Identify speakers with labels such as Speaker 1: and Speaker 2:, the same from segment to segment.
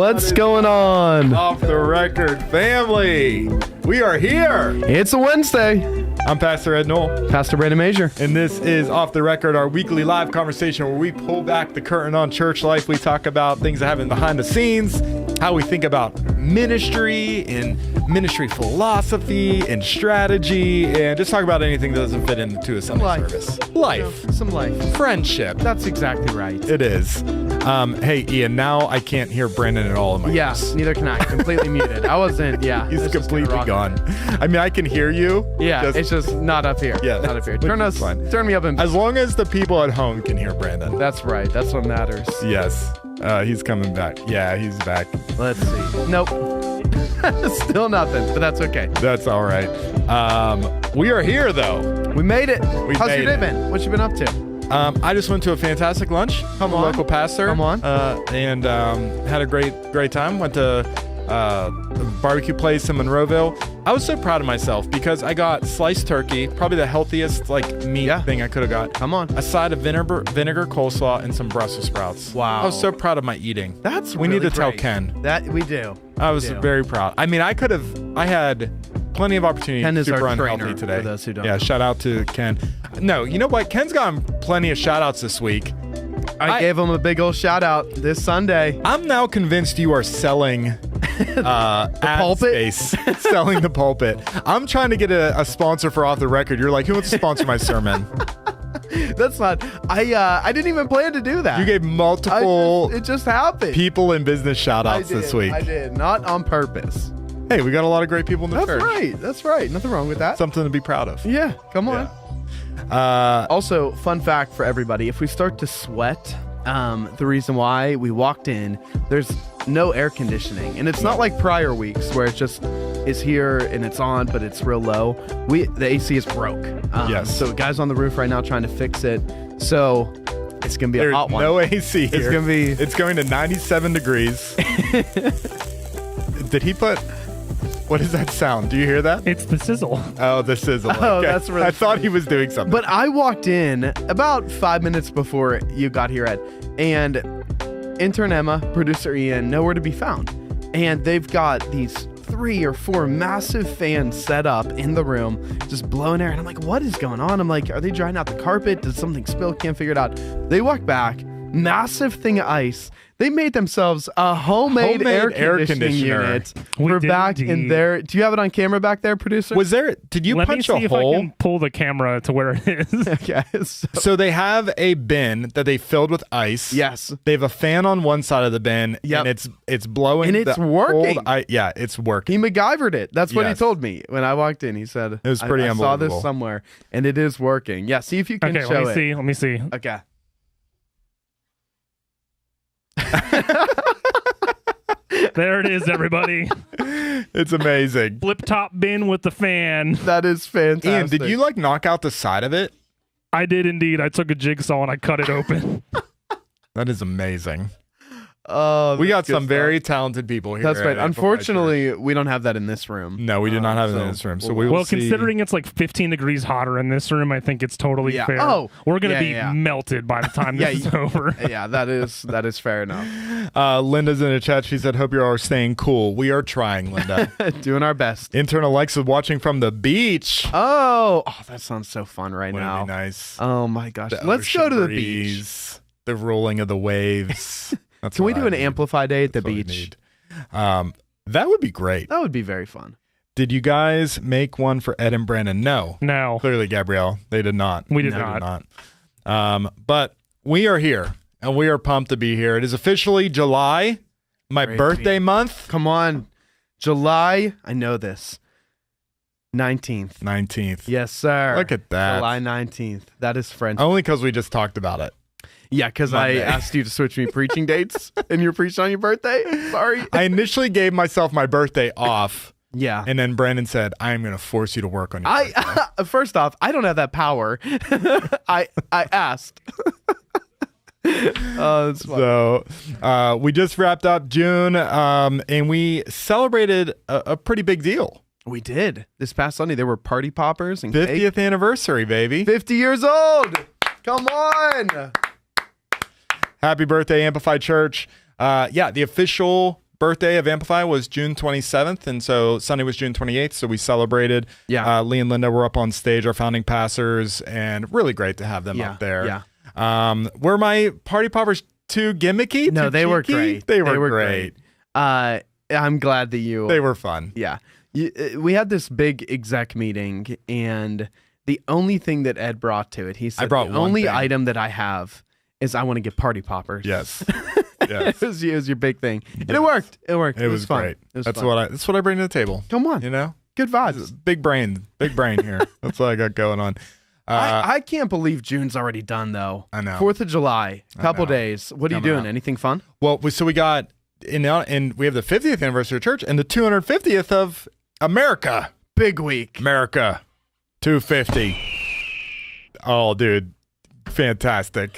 Speaker 1: What's going on?
Speaker 2: Off the record family. We are here.
Speaker 1: It's a Wednesday.
Speaker 2: I'm Pastor Ed Knoll.
Speaker 1: Pastor Brandon Major.
Speaker 2: And this is Off the Record, our weekly live conversation where we pull back the curtain on church life. We talk about things that happen behind the scenes, how we think about ministry and ministry philosophy and strategy, and just talk about anything that doesn't fit into a Sunday service. Life.
Speaker 1: You know, some life.
Speaker 2: Friendship.
Speaker 1: That's exactly right.
Speaker 2: It is. Hey, Ian, now I can't hear Brandon at all in my
Speaker 1: Yes, neither can I. Completely muted. I wasn't,
Speaker 2: He's completely gone. I mean, I can hear you.
Speaker 1: Yeah, it's just not up here.
Speaker 2: Yeah,
Speaker 1: not up here. Turn me up in.
Speaker 2: As long as the people at home can hear Brandon.
Speaker 1: That's right. That's what matters.
Speaker 2: Yes. He's coming back. Yeah, he's back.
Speaker 1: Let's see. Nope. Still nothing, but that's okay.
Speaker 2: That's all right. We are here, though.
Speaker 1: We made it. How's your day been? What you been up to?
Speaker 2: I just went to a fantastic lunch.
Speaker 1: Come on.
Speaker 2: Local pastor.
Speaker 1: Come on.
Speaker 2: And had a great time. Went to a barbecue place in Monroeville. I was so proud of myself because I got sliced turkey, probably the healthiest meat thing I could have got.
Speaker 1: Come on.
Speaker 2: A side of vinegar coleslaw and some Brussels sprouts.
Speaker 1: Wow.
Speaker 2: I was so proud of my eating.
Speaker 1: That's
Speaker 2: we
Speaker 1: really
Speaker 2: need to tell
Speaker 1: great.
Speaker 2: Ken.
Speaker 1: That we do.
Speaker 2: I was very proud. I mean, I had plenty of opportunity.
Speaker 1: Ken is
Speaker 2: super
Speaker 1: our
Speaker 2: unhealthy
Speaker 1: trainer,
Speaker 2: today.
Speaker 1: for those who don't
Speaker 2: Yeah,
Speaker 1: know.
Speaker 2: shout out to Ken. No, you know what? Ken's gotten plenty of shout outs this week.
Speaker 1: I gave him a big old shout out this Sunday.
Speaker 2: I'm now convinced you are selling ad
Speaker 1: pulpit?
Speaker 2: space, selling the pulpit. I'm trying to get a sponsor for Off the Record. You're like, who wants to sponsor my sermon?
Speaker 1: That's not. I didn't even plan to do that.
Speaker 2: You gave multiple
Speaker 1: it just happened.
Speaker 2: people in business shout outs this week.
Speaker 1: I did, not on purpose.
Speaker 2: Hey, we got a lot of great people in the church.
Speaker 1: That's right. Nothing wrong with that.
Speaker 2: Something to be proud of.
Speaker 1: Yeah, come on.
Speaker 2: Yeah.
Speaker 1: Also, fun fact for everybody, if we start to sweat, the reason why we walked in, there's no air conditioning. And it's not like prior weeks where it just is here and it's on, but it's real low. The AC is broke.
Speaker 2: Yes.
Speaker 1: So guys on the roof right now trying to fix it. So it's going to be a hot one.
Speaker 2: No AC here.
Speaker 1: It's
Speaker 2: going to 97 degrees. Did he put... What is that sound? Do you hear that?
Speaker 3: It's the sizzle.
Speaker 2: Oh, the sizzle.
Speaker 1: Oh,
Speaker 2: Okay.
Speaker 1: that's really
Speaker 2: I thought he was doing something.
Speaker 1: But I walked in about 5 minutes before you got here, Ed, and intern Emma, producer Ian, nowhere to be found. And they've got these 3 or 4 massive fans set up in the room, just blowing air. And I'm like, what is going on? I'm like, are they drying out the carpet? Did something spill? Can't figure it out. They walk back, massive thing of ice. They made themselves a homemade air conditioning unit. We're back in there. Do you have it on camera back there, producer?
Speaker 2: Did you
Speaker 3: Let
Speaker 2: punch
Speaker 3: me
Speaker 2: a
Speaker 3: see if
Speaker 2: hole?
Speaker 3: I can pull the camera to where it is.
Speaker 1: Okay.
Speaker 2: So they have a bin that they filled with ice.
Speaker 1: Yes.
Speaker 2: They have a fan on one side of the bin.
Speaker 1: Yep.
Speaker 2: And it's blowing.
Speaker 1: And it's
Speaker 2: the
Speaker 1: working.
Speaker 2: Yeah, it's working.
Speaker 1: He MacGyvered it. That's what he
Speaker 2: Yes.
Speaker 1: told me when I walked in. He said,
Speaker 2: It was pretty
Speaker 1: I saw this
Speaker 2: unbelievable.
Speaker 1: somewhere, and it is working. Yeah, see if you can
Speaker 3: Okay,
Speaker 1: show
Speaker 3: let me see.
Speaker 1: Okay.
Speaker 3: There it is, everybody.
Speaker 2: It's amazing.
Speaker 3: Flip top bin with the fan.
Speaker 1: That is fantastic.
Speaker 2: Ian, did you knock out the side of it?
Speaker 3: I did indeed. I took a jigsaw and I cut it open.
Speaker 2: That is amazing.
Speaker 1: Oh,
Speaker 2: We got
Speaker 1: that's good
Speaker 2: some
Speaker 1: stuff.
Speaker 2: very talented people here.
Speaker 1: That's
Speaker 2: at
Speaker 1: right.
Speaker 2: Amplify
Speaker 1: Unfortunately, we don't have that in this room.
Speaker 2: Church. No, we do not have it in
Speaker 1: so
Speaker 2: this room. So we will
Speaker 3: Well,
Speaker 2: see.
Speaker 3: considering it's like 15 degrees hotter in this room, I think it's totally
Speaker 1: Yeah.
Speaker 3: fair.
Speaker 1: Oh,
Speaker 3: we're going to
Speaker 1: yeah,
Speaker 3: be
Speaker 1: yeah.
Speaker 3: melted by the time
Speaker 1: Yeah,
Speaker 3: this is over.
Speaker 1: Yeah, that is fair enough.
Speaker 2: Linda's in the chat. She said, "Hope you are staying cool." We are trying, Linda.
Speaker 1: Doing our best.
Speaker 2: Intern Alexa watching from the beach.
Speaker 1: Oh, that sounds so fun right
Speaker 2: Wouldn't
Speaker 1: now.
Speaker 2: it be nice?
Speaker 1: Oh my gosh.
Speaker 2: The
Speaker 1: Let's go
Speaker 2: ocean
Speaker 1: to the
Speaker 2: breeze,
Speaker 1: beach.
Speaker 2: the rolling of the waves. That's
Speaker 1: Can we
Speaker 2: what
Speaker 1: do
Speaker 2: I
Speaker 1: an
Speaker 2: need.
Speaker 1: Amplify day at the
Speaker 2: That's what we
Speaker 1: beach?
Speaker 2: need. That would be great.
Speaker 1: That would be very fun.
Speaker 2: Did you guys make one for Ed and Brandon? No.
Speaker 3: No,
Speaker 2: Clearly, Gabrielle, they did not.
Speaker 3: we did
Speaker 2: They
Speaker 3: not.
Speaker 2: But we are here, and we are pumped to be here. It is officially July, my
Speaker 1: Great
Speaker 2: birthday month.
Speaker 1: Come on. July, I know this. 19th.
Speaker 2: 19th.
Speaker 1: Yes, sir.
Speaker 2: Look at that.
Speaker 1: July 19th. That is French.
Speaker 2: Only because we just talked about it.
Speaker 1: Yeah, because I
Speaker 2: Monday.
Speaker 1: asked you to switch me preaching dates, and you're preaching on your birthday. Sorry.
Speaker 2: I initially gave myself my birthday off,
Speaker 1: Yeah.
Speaker 2: and then Brandon said, "I am going to force you to work on your birthday."
Speaker 1: First off, I don't have that power. I asked. Oh, that's funny.
Speaker 2: So we just wrapped up June, and we celebrated a pretty big deal.
Speaker 1: We did. This past Sunday, there were party poppers and
Speaker 2: 50th
Speaker 1: cake.
Speaker 2: anniversary, baby.
Speaker 1: 50 years old. Come on.
Speaker 2: Happy birthday, Amplify Church. Yeah, the official birthday of Amplify was June 27th, and so Sunday was June 28th, so we celebrated.
Speaker 1: Yeah.
Speaker 2: Lee and Linda were up on stage, our founding pastors, and really great to have them up there.
Speaker 1: Yeah.
Speaker 2: Were my party poppers too gimmicky?
Speaker 1: No,
Speaker 2: too
Speaker 1: they were
Speaker 2: cheeky?
Speaker 1: great.
Speaker 2: They were great.
Speaker 1: I'm glad that you...
Speaker 2: They were fun.
Speaker 1: Yeah. We had this big exec meeting, and the only thing that Ed brought to it, he said,
Speaker 2: brought
Speaker 1: the
Speaker 2: one
Speaker 1: only
Speaker 2: thing.
Speaker 1: item that I have is I want to get party poppers.
Speaker 2: Yes. Yes.
Speaker 1: It was your big thing. And it worked. It worked.
Speaker 2: It was
Speaker 1: fun.
Speaker 2: great.
Speaker 1: It was
Speaker 2: That's
Speaker 1: fun.
Speaker 2: what I bring to the table.
Speaker 1: Come on.
Speaker 2: You know?
Speaker 1: Good vibes.
Speaker 2: Big brain here. That's what I got going on.
Speaker 1: I can't believe June's already done, though.
Speaker 2: I know.
Speaker 1: 4th of July, couple
Speaker 2: know.
Speaker 1: days. What are you
Speaker 2: Coming
Speaker 1: doing?
Speaker 2: up.
Speaker 1: Anything fun?
Speaker 2: Well, so we got, and we have the 50th anniversary of church and the 250th of America.
Speaker 1: Big week.
Speaker 2: America. 250. Oh, dude. Fantastic.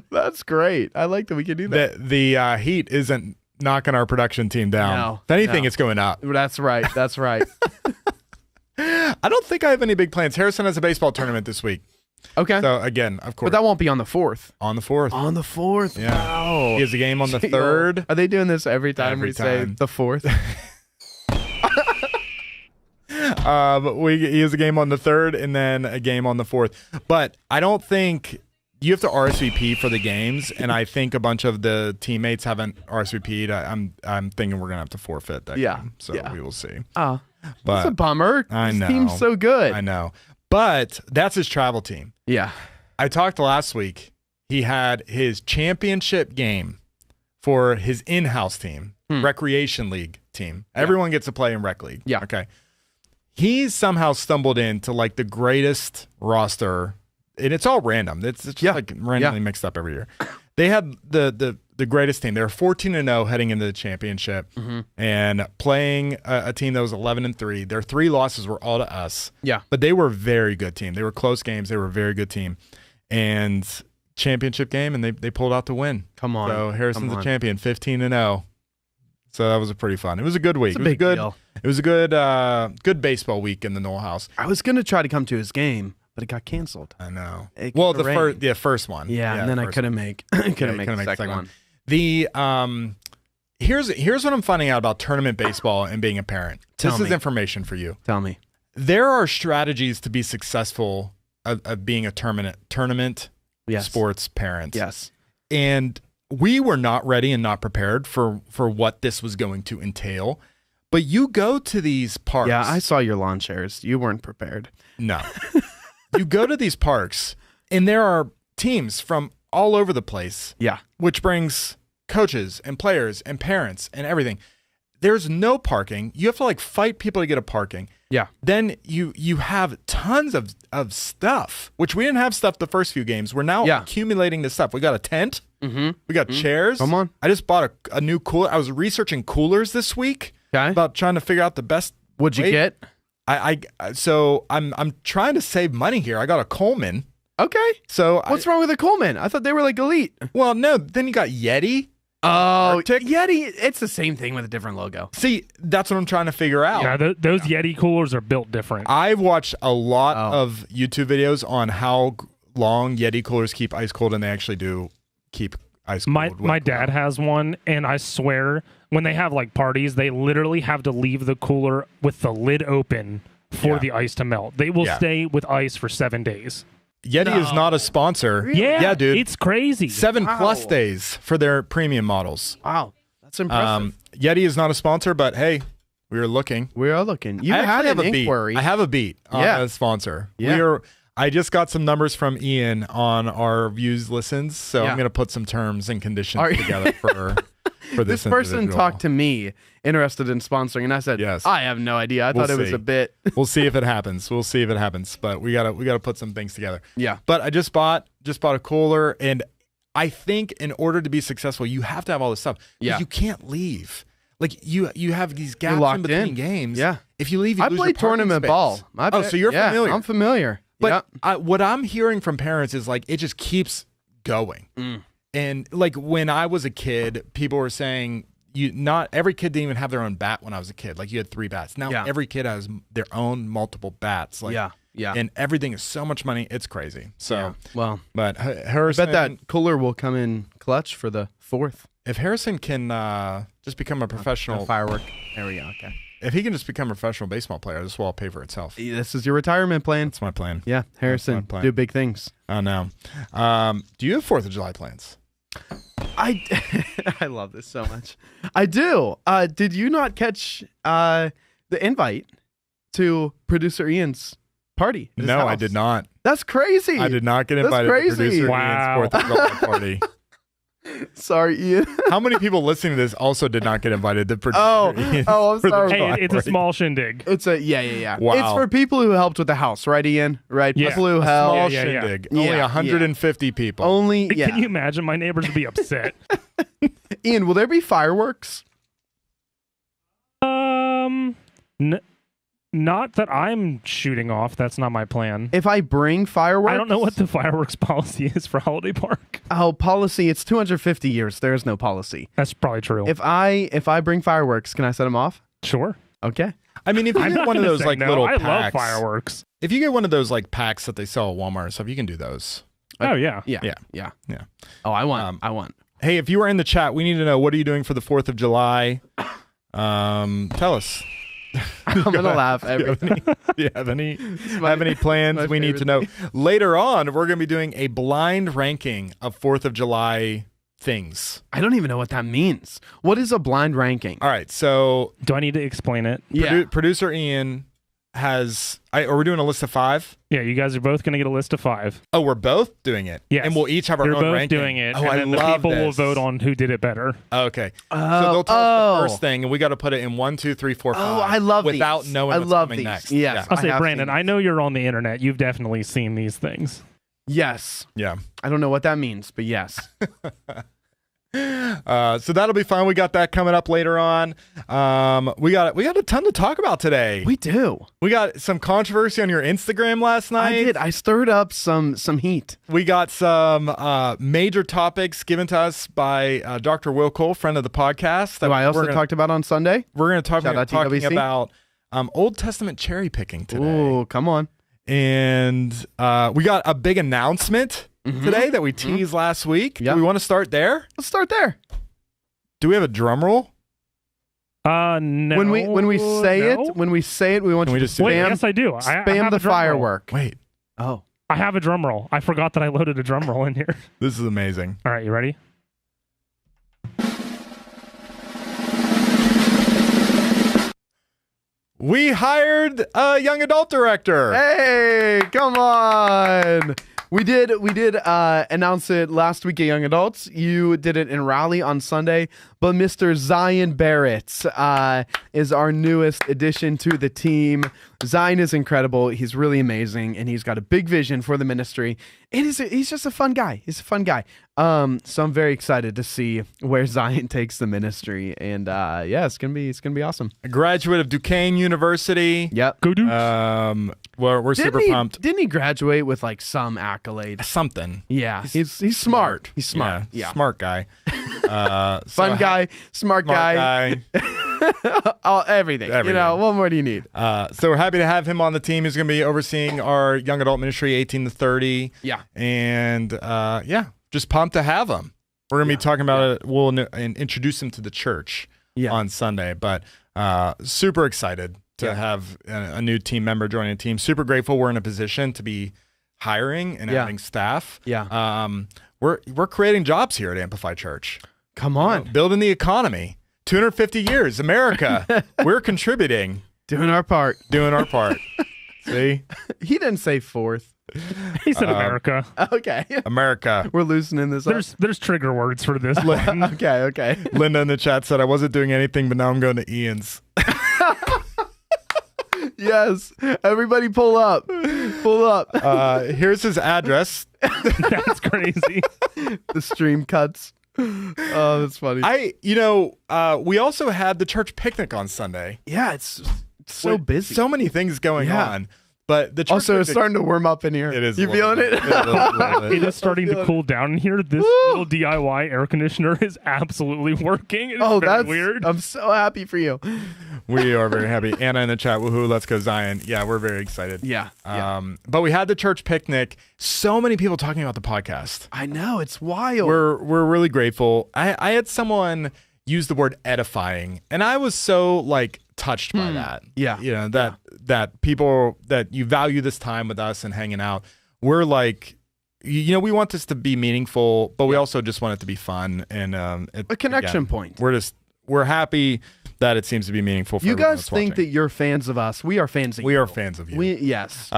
Speaker 1: That's great. I like that we can do that.
Speaker 2: The heat isn't knocking our production team down.
Speaker 1: No,
Speaker 2: If anything,
Speaker 1: no.
Speaker 2: it's going up.
Speaker 1: That's right. That's right.
Speaker 2: I don't think I have any big plans. Harrison has a baseball tournament this week.
Speaker 1: Okay.
Speaker 2: So, again, of course,
Speaker 1: But that won't be on the 4th.
Speaker 2: on the 4th.
Speaker 1: On the 4th?
Speaker 2: Yeah.
Speaker 1: Wow.
Speaker 2: He has a game on the 3rd.
Speaker 1: Are they doing this every time
Speaker 2: Every
Speaker 1: we say
Speaker 2: time.
Speaker 1: the 4th?
Speaker 2: But he has a game on the 3rd and then a game on the 4th. But I don't think you have to RSVP for the games, and I think a bunch of the teammates haven't RSVP'd. I'm thinking we're gonna have to forfeit that game. So we will see.
Speaker 1: Oh,
Speaker 2: But
Speaker 1: that's a bummer.
Speaker 2: I
Speaker 1: This
Speaker 2: know.
Speaker 1: team's so good.
Speaker 2: I know. But that's his travel team.
Speaker 1: Yeah.
Speaker 2: I talked last week. He had his championship game for his in-house team, recreation league team. Everyone gets to play in rec league.
Speaker 1: Yeah.
Speaker 2: Okay. He somehow stumbled into like the greatest roster, and it's all random. It's just like randomly mixed up every year. They had the greatest team. They were 14-0 heading into the championship, and playing a team that was 11-3. Their 3 losses were all to us.
Speaker 1: Yeah.
Speaker 2: But they were a very good team. They were close games. They were a very good team, and championship game, and they pulled out the win.
Speaker 1: Come on.
Speaker 2: So Harrison's
Speaker 1: Come
Speaker 2: the
Speaker 1: on.
Speaker 2: champion, 15-0. So that was a pretty fun. It was a good week.
Speaker 1: It's a big deal.
Speaker 2: It was a good baseball week in the Knoll House.
Speaker 1: I was going to try to come to his game, but it got canceled.
Speaker 2: I know.
Speaker 1: It
Speaker 2: Well,
Speaker 1: could've
Speaker 2: the
Speaker 1: rained.
Speaker 2: first one.
Speaker 1: Yeah, and then I couldn't make couldn't make the second one.
Speaker 2: The here's what I'm finding out about tournament baseball and being a parent. This is information for you.
Speaker 1: Tell me.
Speaker 2: There are strategies to be successful of being a tournament
Speaker 1: Yes.
Speaker 2: sports parent.
Speaker 1: Yes.
Speaker 2: And we were not ready and not prepared for what this was going to entail. But you go to these parks.
Speaker 1: Yeah, I saw your lawn chairs. You weren't prepared.
Speaker 2: No. You go to these parks, and there are teams from all over the place.
Speaker 1: Yeah.
Speaker 2: Which brings coaches and players and parents and everything. There's no parking. You have to like fight people to get a parking.
Speaker 1: Yeah.
Speaker 2: Then you have tons of stuff, which we didn't have stuff the first few games. We're now accumulating this stuff. We got a tent.
Speaker 1: Mm-hmm.
Speaker 2: We got chairs.
Speaker 1: Come on.
Speaker 2: I just bought a new cooler. I was researching coolers this week.
Speaker 1: Okay.
Speaker 2: About trying to figure out the best.
Speaker 1: What'd you
Speaker 2: way.
Speaker 1: get?
Speaker 2: So I'm trying to save money here. I got a Coleman.
Speaker 1: Okay.
Speaker 2: So
Speaker 1: What's wrong with the Coleman? I thought they were like elite.
Speaker 2: Well, no. Then you got Yeti.
Speaker 1: Oh,
Speaker 2: Arctic.
Speaker 1: Yeti. It's the same thing with a different logo.
Speaker 2: See, that's what I'm trying to figure out.
Speaker 3: Yeah, those Yeti coolers are built different.
Speaker 2: I've watched a lot of YouTube videos on how long Yeti coolers keep ice cold, and they actually do keep ice cold.
Speaker 3: My dad has one, and I swear when they have like parties, they literally have to leave the cooler with the lid open for the ice to melt. They will stay with ice for 7 days.
Speaker 2: Yeti is not a sponsor.
Speaker 3: Yeah,
Speaker 2: dude.
Speaker 3: it's crazy.
Speaker 2: 7+ days for their premium models.
Speaker 1: Wow. That's impressive.
Speaker 2: Yeti is not a sponsor, but hey, we were looking.
Speaker 1: We are looking. You
Speaker 2: I
Speaker 1: had
Speaker 2: actually
Speaker 1: an
Speaker 2: have
Speaker 1: inquiry.
Speaker 2: I have a beat on a sponsor.
Speaker 1: Yeah.
Speaker 2: I just got some numbers from Ian on our views listens, so I'm going to put some terms and conditions together for this
Speaker 1: person
Speaker 2: individual.
Speaker 1: talked to me interested in sponsoring, and I said,
Speaker 2: Yes.
Speaker 1: I have no idea. I thought it was
Speaker 2: see.
Speaker 1: a bit.
Speaker 2: We'll see if it happens. But we gotta put some things together.
Speaker 1: Yeah.
Speaker 2: But I just bought a cooler, and I think in order to be successul, you have to have all this stuff.
Speaker 1: Yeah.
Speaker 2: You can't leave. Like you have these gaps
Speaker 1: locked
Speaker 2: in between
Speaker 1: in.
Speaker 2: games.
Speaker 1: Yeah.
Speaker 2: If you leave, you
Speaker 1: I
Speaker 2: lose
Speaker 1: play
Speaker 2: your parking
Speaker 1: tournament
Speaker 2: space.
Speaker 1: ball.
Speaker 2: So you're familiar.
Speaker 1: I'm familiar.
Speaker 2: But what I'm hearing from parents is like it just keeps going. And like when I was a kid, people were saying not every kid didn't even have their own bat when I was a kid. Like you had 3 bats. Now every kid has their own multiple bats. Like,
Speaker 1: yeah.
Speaker 2: And everything is so much money. It's crazy. So
Speaker 1: Well,
Speaker 2: but
Speaker 1: I
Speaker 2: Harrison,
Speaker 1: bet that cooler will come in clutch for the 4th.
Speaker 2: if Harrison can just become a professional
Speaker 1: firework. There we go. Okay.
Speaker 2: If he can just become a professional baseball player, this will all pay for itself.
Speaker 1: This is your retirement plan.
Speaker 2: That's my plan.
Speaker 1: Yeah, Harrison, do big things.
Speaker 2: Oh, no. Do you have 4th of July plans?
Speaker 1: I love this so much. I do. Did you not catch the invite to producer Ian's party?
Speaker 2: No, house? I did not.
Speaker 1: That's crazy.
Speaker 2: I did not get invited to producer Ian's 4th of July party.
Speaker 1: Sorry, Ian.
Speaker 2: How many people listening to this also did not get invited to producer Ian's
Speaker 1: I'm sorry.
Speaker 3: Hey, it's a small shindig.
Speaker 1: It's yeah.
Speaker 2: Wow.
Speaker 1: It's for people who helped with the house, right, Ian? Right?
Speaker 3: Yeah.
Speaker 1: People who helped.
Speaker 2: Small shindig. Only 150 people.
Speaker 1: Only,
Speaker 3: Can you imagine? My neighbors would be upset.
Speaker 1: Ian, will there be fireworks?
Speaker 3: Not that I'm shooting off. That's not my plan.
Speaker 1: If I bring fireworks?
Speaker 3: I don't know what the fireworks policy is for Holiday Park.
Speaker 1: Oh, policy. It's 250 years. There is no policy.
Speaker 3: That's probably true.
Speaker 1: If I bring fireworks, can I set them off?
Speaker 3: Sure.
Speaker 1: Okay.
Speaker 2: I mean, if you get one of those like little
Speaker 3: I
Speaker 2: packs.
Speaker 3: love fireworks.
Speaker 2: If you get one of those like packs that they sell at Walmart and stuff, you can do those.
Speaker 3: Oh, yeah.
Speaker 1: Yeah. Oh, I want.
Speaker 2: Hey, if you are in the chat, we need to know, what are you doing for the 4th of July? Tell us.
Speaker 1: I'm going to laugh.
Speaker 2: Do you have any plans? We need to know. Later on, we're going to be doing a blind ranking of 4th of July things.
Speaker 1: I don't even know what that means. What is a blind ranking?
Speaker 2: All right, so
Speaker 3: do I need to explain it?
Speaker 1: Yeah.
Speaker 2: Producer Ian has... are we doing a list of 5?
Speaker 3: Yeah, you guys are both going to get a list of 5.
Speaker 2: Oh, we're both doing it?
Speaker 3: Yes.
Speaker 2: And we'll each have our
Speaker 3: You're
Speaker 2: own
Speaker 3: both
Speaker 2: ranking?
Speaker 3: doing it.
Speaker 2: Oh,
Speaker 3: and
Speaker 2: I
Speaker 3: then the
Speaker 2: love
Speaker 3: people will
Speaker 2: this.
Speaker 3: vote on who did it better.
Speaker 2: Okay. So they'll tell us the first thing, and we got to put it in 1, 2, 3, 4, 5.
Speaker 1: Oh, I love
Speaker 2: without
Speaker 1: these.
Speaker 2: knowing
Speaker 1: I
Speaker 2: what's
Speaker 1: love
Speaker 2: coming
Speaker 1: these.
Speaker 2: next.
Speaker 1: Yes.
Speaker 2: Yeah.
Speaker 3: I'll say,
Speaker 1: I have
Speaker 3: Brandon,
Speaker 1: seen
Speaker 3: I know you're on the internet. You've definitely seen these things.
Speaker 1: Yes.
Speaker 2: Yeah.
Speaker 1: I don't know what that means, but yes.
Speaker 2: So that'll be fun. We got that coming up later on. We got a ton to talk about today.
Speaker 1: We do.
Speaker 2: We got some controversy on your Instagram last night.
Speaker 1: I did. I stirred up some heat.
Speaker 2: We got some major topics given to us by Dr. Will Cole, friend of the podcast.
Speaker 1: That I also talked about on Sunday.
Speaker 2: We're going to talk
Speaker 1: Shout out to
Speaker 2: talking
Speaker 1: TWC.
Speaker 2: about Old Testament cherry picking today.
Speaker 1: Ooh, come on.
Speaker 2: And we got a big announcement today that we teased last week.
Speaker 1: Yep.
Speaker 2: Do we want to start there?
Speaker 1: Let's start there.
Speaker 2: Do we have a drum roll?
Speaker 3: No.
Speaker 1: When we say it, we want
Speaker 2: Can we
Speaker 1: you to
Speaker 2: just do
Speaker 3: Wait,
Speaker 1: spam,
Speaker 3: yes, I do. I
Speaker 1: spam
Speaker 3: have
Speaker 1: the
Speaker 3: a drum roll.
Speaker 1: firework.
Speaker 2: Wait,
Speaker 1: Oh.
Speaker 3: I have a drum roll. I forgot that I loaded a drum roll in here.
Speaker 2: this is amazing.
Speaker 3: All right, you ready?
Speaker 2: We hired a young adult director.
Speaker 1: Hey, come on. We did announce it last week at Young Adults. You did it in Raleigh on Sunday, but Mr. Zion Barrett is our newest addition to the team. Zion is incredible. He's really amazing, and he's got a big vision for the ministry. He's just a fun guy. He's a fun guy. So I'm very excited to see where Zion takes the ministry, and it's gonna be awesome.
Speaker 2: A graduate of Duquesne University.
Speaker 1: Yep.
Speaker 3: Go do.
Speaker 2: We're super pumped.
Speaker 1: Didn't he graduate with like some accolade?
Speaker 2: Something.
Speaker 1: Yeah, he's smart. He's smart. Yeah.
Speaker 2: Smart guy.
Speaker 1: Fun guy, smart guy. Everything. You know, what more do you need?
Speaker 2: So we're happy to have him on the team. He's going to be overseeing our young adult ministry, 18 to 30.
Speaker 1: Yeah.
Speaker 2: And just pumped to have him. We're going to be talking about it. We'll introduce him to the church on Sunday. But super excited to have a new team member joining the team. Super grateful we're in a position to be hiring and adding staff.
Speaker 1: Yeah.
Speaker 2: We're creating jobs here at Amplify Church.
Speaker 1: Come on.
Speaker 2: Building the economy. 250 years, America. We're contributing.
Speaker 1: Doing our part.
Speaker 2: See?
Speaker 1: He didn't say fourth.
Speaker 3: He said America.
Speaker 1: Okay.
Speaker 2: America.
Speaker 1: We're loosening this up.
Speaker 3: There's trigger words for this one.
Speaker 1: Okay.
Speaker 2: Linda in the chat said, I wasn't doing anything, but now I'm going to Ian's.
Speaker 1: Yes. Everybody pull up.
Speaker 2: Here's his address.
Speaker 3: That's crazy.
Speaker 1: The stream cuts. Oh, that's funny.
Speaker 2: We also had the church picnic on Sunday.
Speaker 1: Yeah, it's so busy.
Speaker 2: So many things going on. But the church
Speaker 1: Also, it's
Speaker 2: picnic-
Speaker 1: starting to warm up in here.
Speaker 2: It is.
Speaker 1: You feeling it?
Speaker 3: It is starting to cool down in here. This little DIY air conditioner is absolutely working. It's very
Speaker 1: that's
Speaker 3: weird.
Speaker 1: I'm so happy for you.
Speaker 2: We are very happy. Anna in the chat, woohoo, let's go Zion. Yeah, we're very excited.
Speaker 1: Yeah.
Speaker 2: But we had the church picnic. So many people talking about the podcast.
Speaker 1: I know, it's wild.
Speaker 2: We're really grateful. I had someone use the word edifying, and I was so like touched by that.
Speaker 1: Yeah.
Speaker 2: You know, that people, that you value this time with us and hanging out. We're like, you know, we want this to be meaningful, but we also just want it to be fun and
Speaker 1: a connection point.
Speaker 2: We're happy that it seems to be meaningful for
Speaker 1: you
Speaker 2: everyone
Speaker 1: guys
Speaker 2: that's
Speaker 1: think
Speaker 2: watching.
Speaker 1: that you're fans of us. We are fans of you.
Speaker 2: We are fans of you.
Speaker 1: Yes.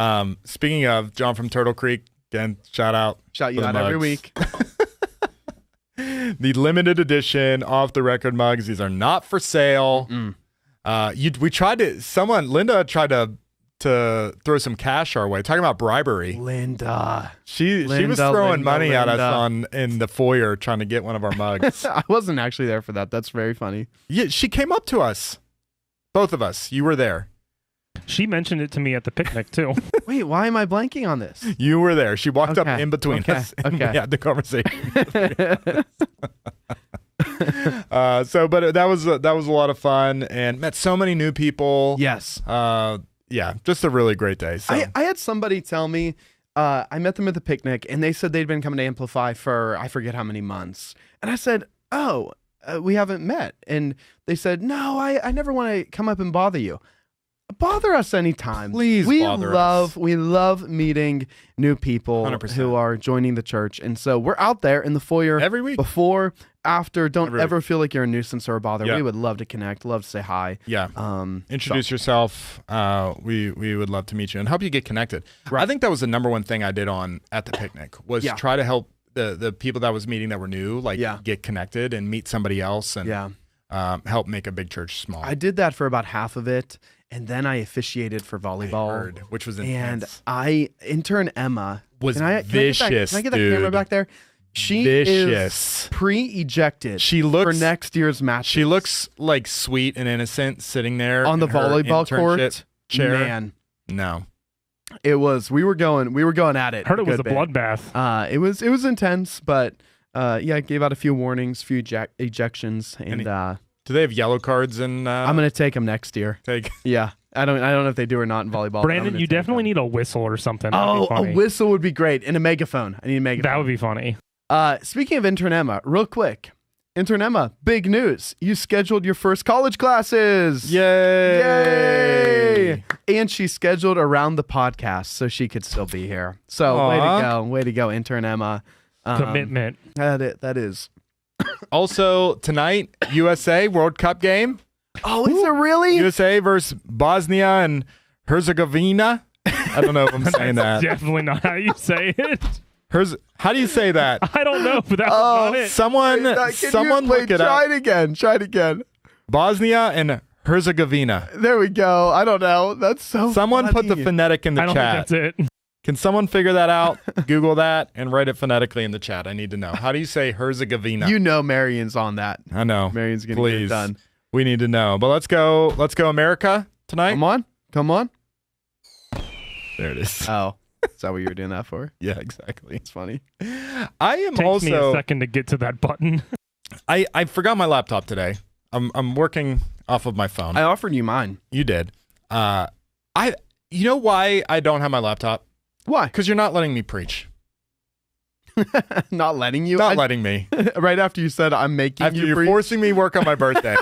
Speaker 2: Speaking of John from Turtle Creek, again, shout out.
Speaker 1: Shout you
Speaker 2: for the
Speaker 1: out every
Speaker 2: mugs.
Speaker 1: week.
Speaker 2: The limited edition off the record mugs. These are not for sale. Linda tried to throw some cash our way, talking about bribery.
Speaker 1: Linda.
Speaker 2: She was
Speaker 1: Linda,
Speaker 2: throwing money at
Speaker 1: Linda.
Speaker 2: us in the foyer trying to get one of our mugs.
Speaker 1: I wasn't actually there for that. That's very funny.
Speaker 2: Yeah, she came up to us. Both of us. You were there.
Speaker 3: She mentioned it to me at the picnic too.
Speaker 1: Wait, why am I blanking on this?
Speaker 2: You were there. She walked up
Speaker 1: Okay,
Speaker 2: in between
Speaker 1: okay,
Speaker 2: us and
Speaker 1: okay.
Speaker 2: we had the conversation. But that was a lot of fun and met so many new people.
Speaker 1: Yes.
Speaker 2: Yeah, just a really great day. So
Speaker 1: I had somebody tell me, I met them at the picnic, and they said they'd been coming to Amplify for I forget how many months. And I said, oh, we haven't met. And they said, no, I never want to come up and bother you. Bother us anytime.
Speaker 2: Please bother us.
Speaker 1: We love meeting new people
Speaker 2: 100%.
Speaker 1: who are joining the church. And so we're out there in the foyer
Speaker 2: Every week.
Speaker 1: before, after. Don't
Speaker 2: Every
Speaker 1: ever feel like you're a nuisance or a bother.
Speaker 2: Yeah.
Speaker 1: We would love to connect, love to say hi.
Speaker 2: Yeah. Introduce yourself. We would love to meet you and help you get connected.
Speaker 1: Right.
Speaker 2: I think that was the number one thing I did at the picnic was
Speaker 1: Yeah.
Speaker 2: try to help the people that I was meeting that were new,
Speaker 1: Yeah.
Speaker 2: get connected and meet somebody else and help make a big church small.
Speaker 1: I did that for about half of it. And then I officiated for volleyball.
Speaker 2: Which was
Speaker 1: And
Speaker 2: intense.
Speaker 1: intern Emma
Speaker 2: Was
Speaker 1: can I
Speaker 2: vicious,
Speaker 1: Can I get that
Speaker 2: dude.
Speaker 1: camera back there? She
Speaker 2: Vicious.
Speaker 1: is pre-ejected
Speaker 2: She looks-
Speaker 1: for next year's match.
Speaker 2: She looks like sweet and innocent sitting there
Speaker 1: on the
Speaker 2: in her
Speaker 1: volleyball
Speaker 2: internship
Speaker 1: court.
Speaker 2: chair.
Speaker 1: Man,
Speaker 2: No.
Speaker 1: it was. We were going at it.
Speaker 3: Heard it was a
Speaker 1: good bit.
Speaker 3: bloodbath.
Speaker 1: It was intense, but gave out a few warnings, few ejections, and
Speaker 2: Do they have yellow cards and
Speaker 1: I'm gonna take them next year.
Speaker 2: take?
Speaker 1: Yeah, I don't know if they do or not in volleyball. but I'm
Speaker 3: Brandon,
Speaker 1: gonna
Speaker 3: you
Speaker 1: take
Speaker 3: definitely
Speaker 1: them.
Speaker 3: need a whistle or something. That'd
Speaker 1: Oh,
Speaker 3: be funny.
Speaker 1: a whistle would be great, and a megaphone. I need a megaphone.
Speaker 3: That would be funny.
Speaker 1: Speaking of intern Emma, real quick. Intern Emma, big news. You scheduled your first college classes.
Speaker 2: Yay!
Speaker 1: Yay! And she scheduled around the podcast so she could still be here. So
Speaker 2: Aw.
Speaker 1: way to go, intern Emma.
Speaker 3: Commitment.
Speaker 1: That is.
Speaker 2: Also, tonight, USA World Cup game.
Speaker 1: Oh, is it really?
Speaker 2: USA versus Bosnia and Herzegovina. I don't know if I'm saying that.
Speaker 3: Definitely not how you say it.
Speaker 2: How do you say that?
Speaker 3: I don't know, but that's
Speaker 1: Oh,
Speaker 3: not it.
Speaker 2: Someone look it
Speaker 1: try
Speaker 2: up.
Speaker 1: it again. Try it again.
Speaker 2: Bosnia and Herzegovina.
Speaker 1: There we go. I don't know. That's so
Speaker 2: Someone put the
Speaker 1: funny.
Speaker 2: phonetic in the
Speaker 3: I don't
Speaker 2: chat.
Speaker 3: think that's it.
Speaker 2: Can someone figure that out? Google that and write it phonetically in the chat. I need to know. How do you say Herzegovina?
Speaker 1: You know Marion's on that.
Speaker 2: I know.
Speaker 1: Marion's going to get it
Speaker 2: Please.
Speaker 1: done.
Speaker 2: We need to know. But let's go America tonight.
Speaker 1: Come on.
Speaker 2: There it is.
Speaker 1: Oh, is that what you were doing that for?
Speaker 2: Yeah, exactly.
Speaker 1: It's funny.
Speaker 2: I am
Speaker 3: Takes me a
Speaker 2: also
Speaker 3: second to get to that button.
Speaker 2: I forgot my laptop today. I'm working off of my phone.
Speaker 1: I offered you mine.
Speaker 2: You did. You know why I don't have my laptop?
Speaker 1: Why?
Speaker 2: Because you're not letting me preach.
Speaker 1: Not letting you?
Speaker 2: Not letting me.
Speaker 1: Right after you said I'm making
Speaker 2: After
Speaker 1: you
Speaker 2: you're
Speaker 1: preach.
Speaker 2: forcing me work on my birthday.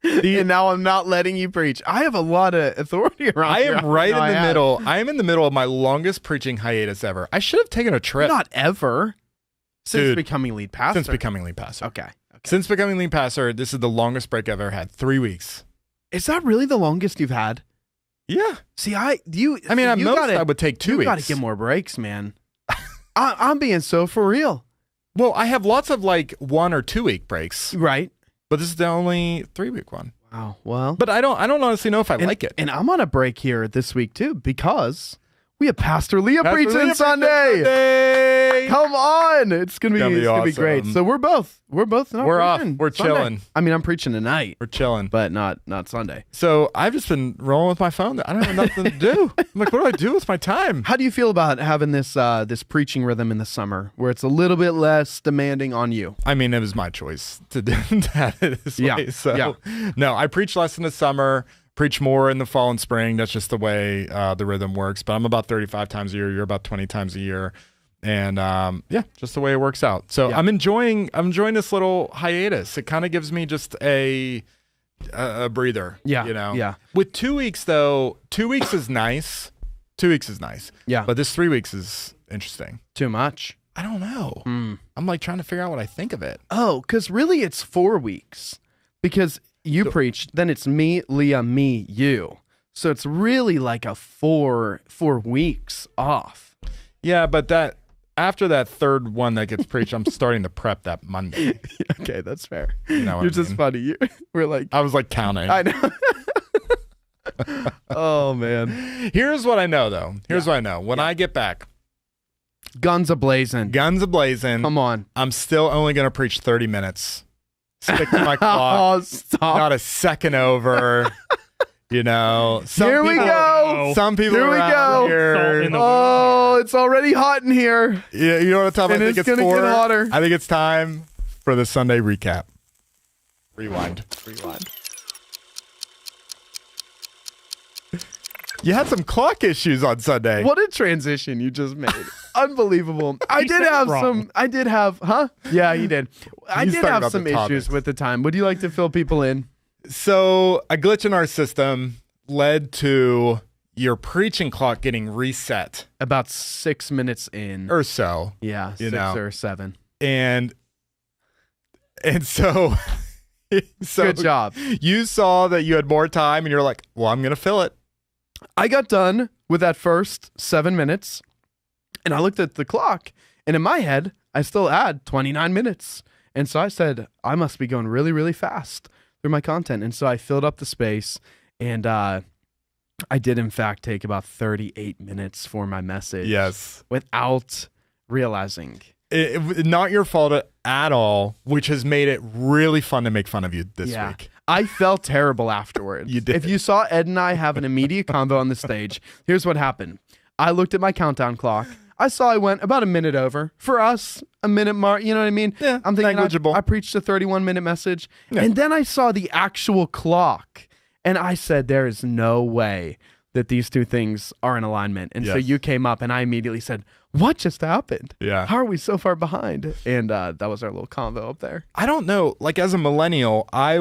Speaker 1: And now I'm not letting you preach. I have a lot of authority around
Speaker 2: I
Speaker 1: here.
Speaker 2: am right
Speaker 1: No, I
Speaker 2: in the
Speaker 1: have.
Speaker 2: middle. I am in the middle of my longest preaching hiatus ever. I should have taken a trip.
Speaker 1: Not ever. Since
Speaker 2: Dude,
Speaker 1: becoming lead pastor.
Speaker 2: Since becoming lead pastor.
Speaker 1: Okay.
Speaker 2: Since becoming lead pastor, this is the longest break I've ever had. 3 weeks.
Speaker 1: Is that really the longest you've had?
Speaker 2: Yeah.
Speaker 1: See,
Speaker 2: I mean, at most I would take 2
Speaker 1: You
Speaker 2: weeks.
Speaker 1: got to get more breaks, man. I'm being so for real.
Speaker 2: Well, I have lots of like 1 or 2 week breaks,
Speaker 1: Right.
Speaker 2: but this is the only 3 week one.
Speaker 1: Wow. Well.
Speaker 2: But I don't honestly know if I like it.
Speaker 1: And I'm on a break here this week too because We have Pastor Leah preaching Sunday. Come on. It's gonna be
Speaker 2: awesome.
Speaker 1: great. So we're both not
Speaker 2: We're off.
Speaker 1: preaching
Speaker 2: We're
Speaker 1: Sunday.
Speaker 2: chilling.
Speaker 1: I mean, I'm preaching tonight.
Speaker 2: We're chilling.
Speaker 1: But not Sunday.
Speaker 2: So I've just been rolling with my phone. I don't have nothing to do. I'm like, what do I do with my time?
Speaker 1: How do you feel about having this this preaching rhythm in the summer where it's a little bit less demanding on you?
Speaker 2: I mean, it was my choice to have it this way. So no, I preach less in the summer, preach more in the fall and spring. That's just the way the rhythm works. But I'm about 35 times a year. You're about 20 times a year. And just the way it works out. So I'm enjoying this little hiatus. It kind of gives me just a breather.
Speaker 1: Yeah.
Speaker 2: You know?
Speaker 1: Yeah.
Speaker 2: With 2 weeks though, 2 weeks is nice. 2 weeks is nice.
Speaker 1: Yeah.
Speaker 2: But this 3 weeks is interesting.
Speaker 1: Too much.
Speaker 2: I don't know. I'm like trying to figure out what I think of it.
Speaker 1: Oh, because really it's 4 weeks. Because you preach, then it's me, Leah, me, you. So it's really like a 4 weeks off.
Speaker 2: Yeah, but that after that third one that gets preached, I'm starting to prep that Monday.
Speaker 1: Okay, that's fair.
Speaker 2: You know what
Speaker 1: You're
Speaker 2: I
Speaker 1: just
Speaker 2: mean?
Speaker 1: funny. We're like,
Speaker 2: I was like counting.
Speaker 1: I know. Oh man.
Speaker 2: Here's what I know though. Here's what I know. When I get back,
Speaker 1: Guns a-blazing.
Speaker 2: guns a-blazing.
Speaker 1: Come on.
Speaker 2: I'm still only going to preach 30 minutes. Stick to my clock.
Speaker 1: Oh, stop.
Speaker 2: Not a second over. You know.
Speaker 1: Here we go.
Speaker 2: Some people
Speaker 1: Here we
Speaker 2: around
Speaker 1: go.
Speaker 2: here.
Speaker 1: Oh, it's already hot in here.
Speaker 2: Yeah, you know what time I
Speaker 1: And
Speaker 2: think
Speaker 1: it's
Speaker 2: it's
Speaker 1: gonna
Speaker 2: for?
Speaker 1: get hotter.
Speaker 2: I think it's time for the Sunday recap. Rewind. You had some clock issues on Sunday.
Speaker 1: What a transition you just made. Unbelievable. I
Speaker 3: He
Speaker 1: did
Speaker 3: said
Speaker 1: have
Speaker 3: wrong.
Speaker 1: huh? Yeah, he did. I
Speaker 2: He's
Speaker 1: did
Speaker 2: talking
Speaker 1: have
Speaker 2: about
Speaker 1: some
Speaker 2: the
Speaker 1: issues
Speaker 2: topics.
Speaker 1: with the time. Would you like to fill people in?
Speaker 2: So a glitch in our system led to your preaching clock getting reset
Speaker 1: About 6 minutes in.
Speaker 2: or so.
Speaker 1: Yeah,
Speaker 2: you
Speaker 1: 6
Speaker 2: know.
Speaker 1: or 7.
Speaker 2: And so
Speaker 1: Good job.
Speaker 2: You saw that you had more time and you're like, well, I'm going to fill it.
Speaker 1: I got done with that first 7 minutes, and I looked at the clock, and in my head, I still had 29 minutes. And so I said, I must be going really, really fast through my content. And so I filled up the space, and I did, in fact, take about 38 minutes for my message.
Speaker 2: Yes.
Speaker 1: Without realizing.
Speaker 2: Not your fault at all, which has made it really fun to make fun of you this week.
Speaker 1: I felt terrible afterwards.
Speaker 2: You did.
Speaker 1: If you saw Ed and I have an immediate convo on the stage, here's what happened. I looked at my countdown clock. I saw I went about a minute over. For us, a minute mark, you know what I mean?
Speaker 2: Yeah,
Speaker 1: I'm thinking
Speaker 2: negligible.
Speaker 1: I preached a 31-minute message.
Speaker 2: Yeah.
Speaker 1: And then I saw the actual clock. And I said, there is no way that these two things are in alignment. And so
Speaker 2: Yes.
Speaker 1: you came up and I immediately said, what just happened?
Speaker 2: Yeah.
Speaker 1: How are we so far behind? And that was our little convo up there.
Speaker 2: I don't know. Like as a millennial, I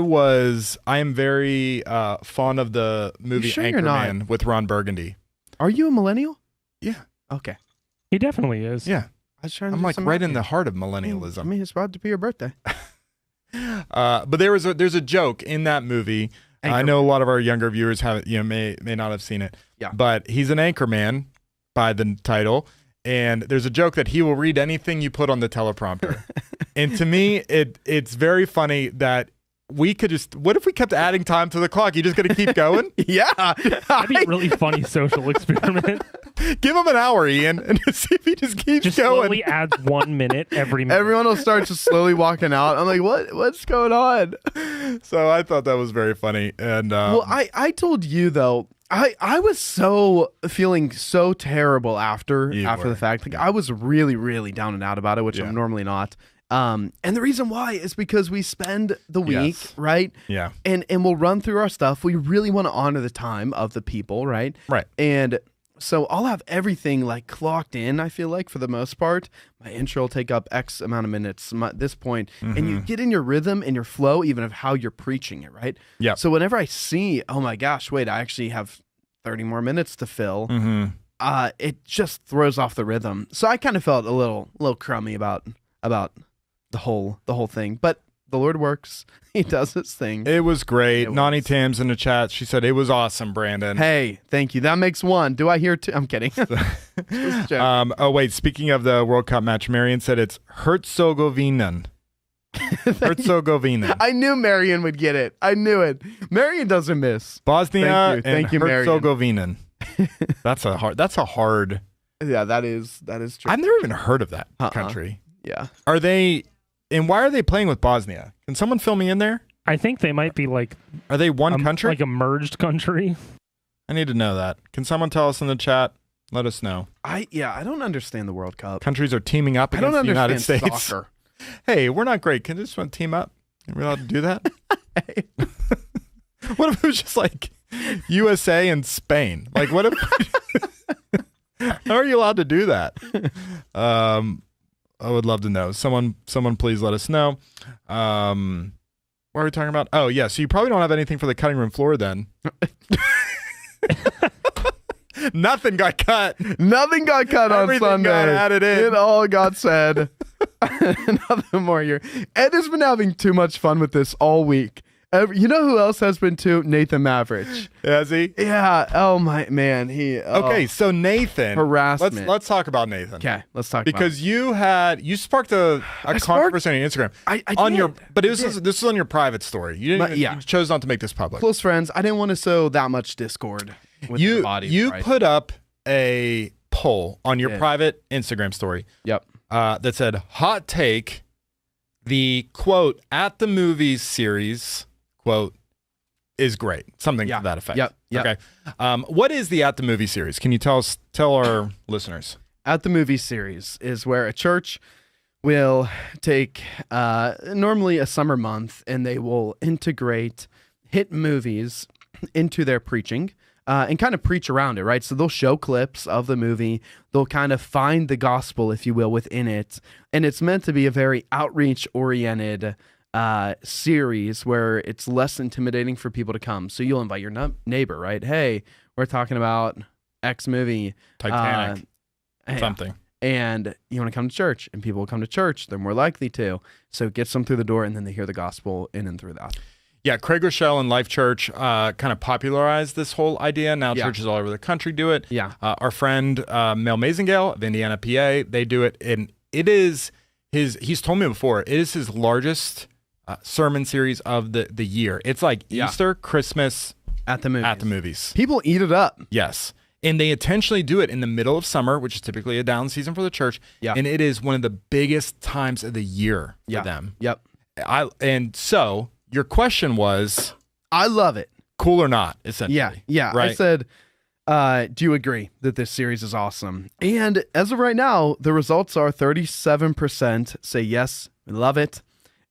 Speaker 2: am very fond of the movie
Speaker 1: sure you're not?
Speaker 2: Anchorman with Ron Burgundy.
Speaker 1: Are you a millennial?
Speaker 2: Yeah.
Speaker 1: Okay.
Speaker 3: He definitely is.
Speaker 2: Yeah.
Speaker 1: I was trying to
Speaker 2: I'm
Speaker 1: do
Speaker 2: like
Speaker 1: some
Speaker 2: right
Speaker 1: math
Speaker 2: in the
Speaker 1: here.
Speaker 2: heart of
Speaker 1: I
Speaker 2: millennialism.
Speaker 1: mean, it's about to be your birthday.
Speaker 2: But there's a joke in that movie. I know a lot of our younger viewers may not have seen it.
Speaker 1: Yeah.
Speaker 2: But he's an anchorman by the title, and there's a joke that he will read anything you put on the teleprompter. And to me, it's very funny that we could what if we kept adding time to the clock? You just gonna keep going?
Speaker 1: Yeah.
Speaker 3: That'd be a really funny social experiment.
Speaker 2: Give him an hour, Ian, and see if he just keeps
Speaker 3: Just
Speaker 2: going.
Speaker 3: slowly adds 1 minute every minute.
Speaker 1: Everyone will start just slowly walking out. I'm like, what's going on?
Speaker 2: So I thought that was very funny. And
Speaker 1: Well, I told you though, I was feeling so terrible after
Speaker 2: were.
Speaker 1: the fact. Like I was really, really down and out about it, which I'm normally not. And the reason why is because we spend the week,
Speaker 2: Yes.
Speaker 1: right?
Speaker 2: Yeah.
Speaker 1: And we'll run through our stuff. We really want to honor the time of the people, right?
Speaker 2: Right.
Speaker 1: And so I'll have everything like clocked in, I feel like, for the most part. My intro will take up X amount of minutes at this point, and you get in your rhythm and your flow even of how you're preaching it, right?
Speaker 2: Yeah.
Speaker 1: So whenever I see, oh my gosh, wait, I actually have 30 more minutes to fill, it just throws off the rhythm. So I kind of felt a little crummy about the whole thing. But the Lord works. He does his thing.
Speaker 2: It was great.
Speaker 1: It
Speaker 2: Nani
Speaker 1: was.
Speaker 2: Tam's in the chat. She said it was awesome, Brandon.
Speaker 1: Hey, thank you. That makes one. Do I hear two? I'm kidding. Just a joke.
Speaker 2: Oh wait, speaking of the World Cup match, Marion said it's Herzegovina. Herzegovina.
Speaker 1: I knew Marion would get it. I knew it. Marion doesn't miss.
Speaker 2: Bosnia
Speaker 1: Thank you,
Speaker 2: and
Speaker 1: Marion.
Speaker 2: Herzegovina. That's a hard.
Speaker 1: Yeah, that is true.
Speaker 2: I've never even heard of that country.
Speaker 1: Yeah.
Speaker 2: Are they? And why are they playing with Bosnia? Can someone fill me in there?
Speaker 3: I think they might be like.
Speaker 2: Are they one country?
Speaker 3: Like a merged country.
Speaker 2: I need to know that. Can someone tell us in the chat? Let us know.
Speaker 1: I don't understand the World Cup.
Speaker 2: Countries are teaming up against the United States.
Speaker 1: Soccer.
Speaker 2: Hey, we're not great. Can this one team up? Are we allowed to do that? What if it was just like USA and Spain? Like, what if? How are you allowed to do that? I would love to know. Someone, please let us know. What are we talking about? Oh, yeah. So you probably don't have anything for the cutting room floor then. Nothing got cut.
Speaker 1: Nothing got cut on
Speaker 2: Everything
Speaker 1: Sunday.
Speaker 2: got added in.
Speaker 1: It all got said. Nothing more here. Ed has been having too much fun with this all week. You know who else has been too? Nathan Maverick.
Speaker 2: Has he?
Speaker 1: Yeah. Oh my man.
Speaker 2: Okay, so Nathan.
Speaker 1: Harassment.
Speaker 2: Let's talk about Nathan.
Speaker 1: Okay, let's talk
Speaker 2: because
Speaker 1: about
Speaker 2: you sparked a controversy on your Instagram.
Speaker 1: I
Speaker 2: on
Speaker 1: did.
Speaker 2: But this was on your private story. You chose not to make this public.
Speaker 1: Close friends. I didn't want to sow that much discord with the body.
Speaker 2: You
Speaker 1: right?
Speaker 2: put up a poll on your private Instagram story.
Speaker 1: Yep.
Speaker 2: That said, hot take, the quote at the movies series quote is great. Something to that effect.
Speaker 1: Yep.
Speaker 2: Okay. What is the at the movie series? Can you tell our listeners?
Speaker 1: At the movie series is where a church will take normally a summer month and they will integrate hit movies into their preaching. And kind of preach around it, right? So they'll show clips of the movie. They'll kind of find the gospel, if you will, within it. And it's meant to be a very outreach-oriented series where it's less intimidating for people to come. So you'll invite your neighbor, right? Hey, we're talking about X movie.
Speaker 2: Titanic. Something.
Speaker 1: And you want to come to church. And people will come to church. They're more likely to. So it gets them through the door, and then they hear the gospel in and through that.
Speaker 2: Yeah, Craig Rochelle and Life Church kind of popularized this whole idea. Now churches all over the country do it.
Speaker 1: Yeah.
Speaker 2: Our friend Mel Mazingale of Indiana, PA, they do it. And it is he's told me before, it is his largest sermon series of the year. It's like Easter, Christmas.
Speaker 1: At the
Speaker 2: movies.
Speaker 1: People eat it up.
Speaker 2: Yes. And they intentionally do it in the middle of summer, which is typically a down season for the church. Yeah. And it is one of the biggest times of the year for them.
Speaker 1: Yep.
Speaker 2: And so... Your question was,
Speaker 1: I love it.
Speaker 2: Cool or not, essentially.
Speaker 1: Yeah.
Speaker 2: Right?
Speaker 1: I said, do you agree that this series is awesome? And as of right now, the results are 37% say yes, we love it,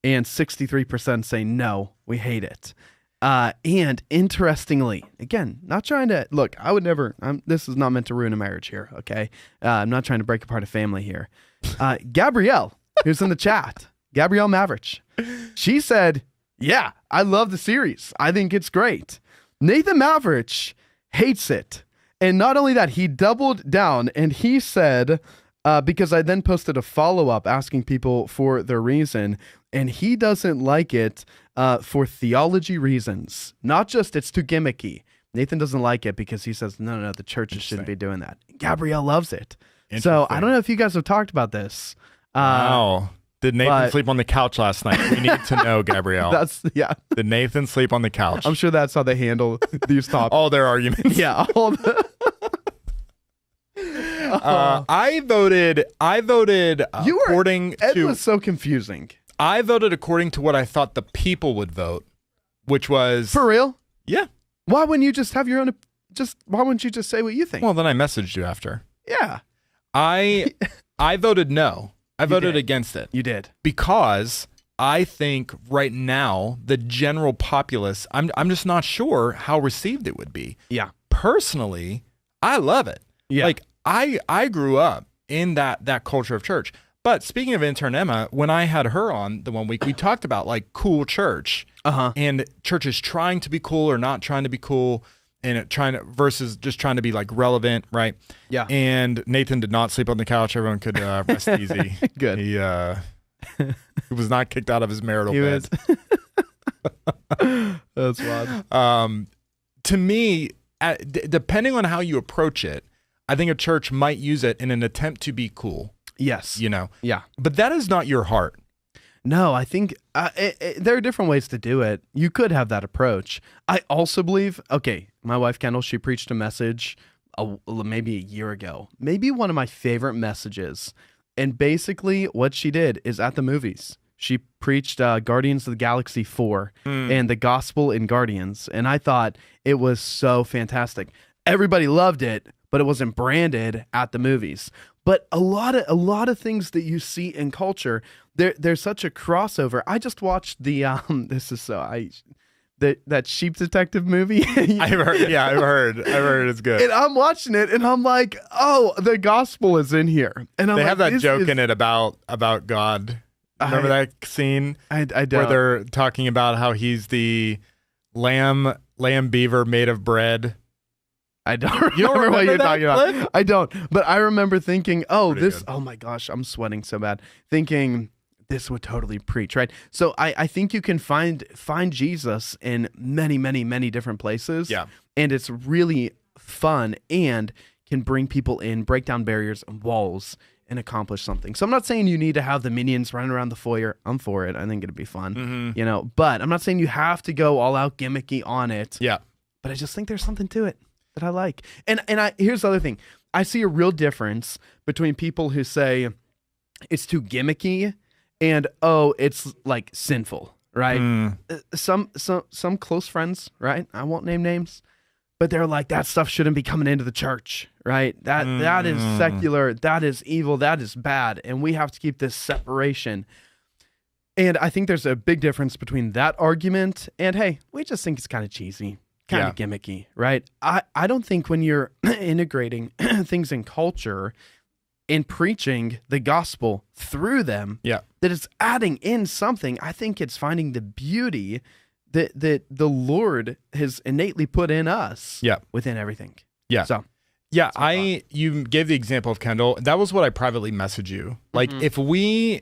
Speaker 1: and 63% say no, we hate it. And interestingly, again, not trying to, look, I would never, this is not meant to ruin a marriage here, okay? I'm not trying to break apart a family here. Gabrielle, who's in the chat, Gabrielle Maverick, she said, yeah, I love the series. I think it's great. Nathan Maverick hates it. And not only that, he doubled down and he said, because I then posted a follow-up asking people for their reason, and he doesn't like it for theology reasons. Not just it's too gimmicky. Nathan doesn't like it because he says, no, the churches shouldn't be doing that. Gabrielle loves it. So I don't know if you guys have talked about this.
Speaker 2: Wow. Did Nathan sleep on the couch last night? We need to know, Gabrielle. Did Nathan sleep on the couch?
Speaker 1: I'm sure that's how they handle these topics.
Speaker 2: All their arguments.
Speaker 1: Yeah. All
Speaker 2: I voted according to...
Speaker 1: Ed was so confusing.
Speaker 2: I voted according to what I thought the people would vote, which was...
Speaker 1: For real?
Speaker 2: Yeah.
Speaker 1: Why wouldn't you just have your own... Why wouldn't you just say what you think?
Speaker 2: Well, then I messaged you after.
Speaker 1: Yeah.
Speaker 2: I voted no. I voted against it.
Speaker 1: You did.
Speaker 2: Because I think right now, the general populace, I'm just not sure how received it would be.
Speaker 1: Yeah.
Speaker 2: Personally, I love it.
Speaker 1: Yeah.
Speaker 2: Like, I grew up in that culture of church. But speaking of intern Emma, when I had her on the one week, we talked about like cool church. And churches trying to be cool or not trying to be cool. And versus just trying to be like relevant, right?
Speaker 1: Yeah.
Speaker 2: And Nathan did not sleep on the couch. Everyone could rest easy.
Speaker 1: Good.
Speaker 2: He was not kicked out of his marital bed.
Speaker 1: That's wild.
Speaker 2: To me, depending on how you approach it, I think a church might use it in an attempt to be cool.
Speaker 1: Yes.
Speaker 2: Yeah. But that is not your heart.
Speaker 1: No, I think there are different ways to do it. You could have that approach. I also believe, okay, my wife Kendall, she preached a message maybe a year ago, maybe one of my favorite messages. And basically what she did is at the movies, she preached Guardians of the Galaxy 4 and the gospel in Guardians. And I thought it was so fantastic. Everybody loved it, but it wasn't branded at the movies. But a lot of things that you see in culture, there's such a crossover. I just watched the that Sheep Detective movie.
Speaker 2: I've heard it's good.
Speaker 1: And I'm watching it, and I'm like, oh, the gospel is in here. And
Speaker 2: they have that joke in it about God. Remember that scene?
Speaker 1: I don't.
Speaker 2: Where they're talking about how he's the lamb beaver made of bread.
Speaker 1: I don't remember what you're talking about. I don't. But I remember thinking, oh my gosh, I'm sweating so bad. Thinking this would totally preach, right? So I think you can find Jesus in many, many, many different places.
Speaker 2: Yeah.
Speaker 1: And it's really fun and can bring people in, break down barriers and walls, and accomplish something. So I'm not saying you need to have the minions running around the foyer. I'm for it. I think it'd be fun, but I'm not saying you have to go all out gimmicky on it.
Speaker 2: Yeah.
Speaker 1: But I just think there's something to it that I like. And here's the other thing. I see a real difference between people who say it's too gimmicky and, oh, it's like sinful, right? Some close friends, right? I won't name names, but they're like, that stuff shouldn't be coming into the church, right? That is secular, that is evil, that is bad, and we have to keep this separation. And I think there's a big difference between that argument and, hey, we just think it's kind of cheesy, kind of gimmicky, right? I don't think when you're integrating things in culture and preaching the gospel through them, that it's adding in something. I think it's finding the beauty that the Lord has innately put in us within everything. Yeah. So
Speaker 2: you gave the example of Kendall. That was what I privately messaged you. Like if we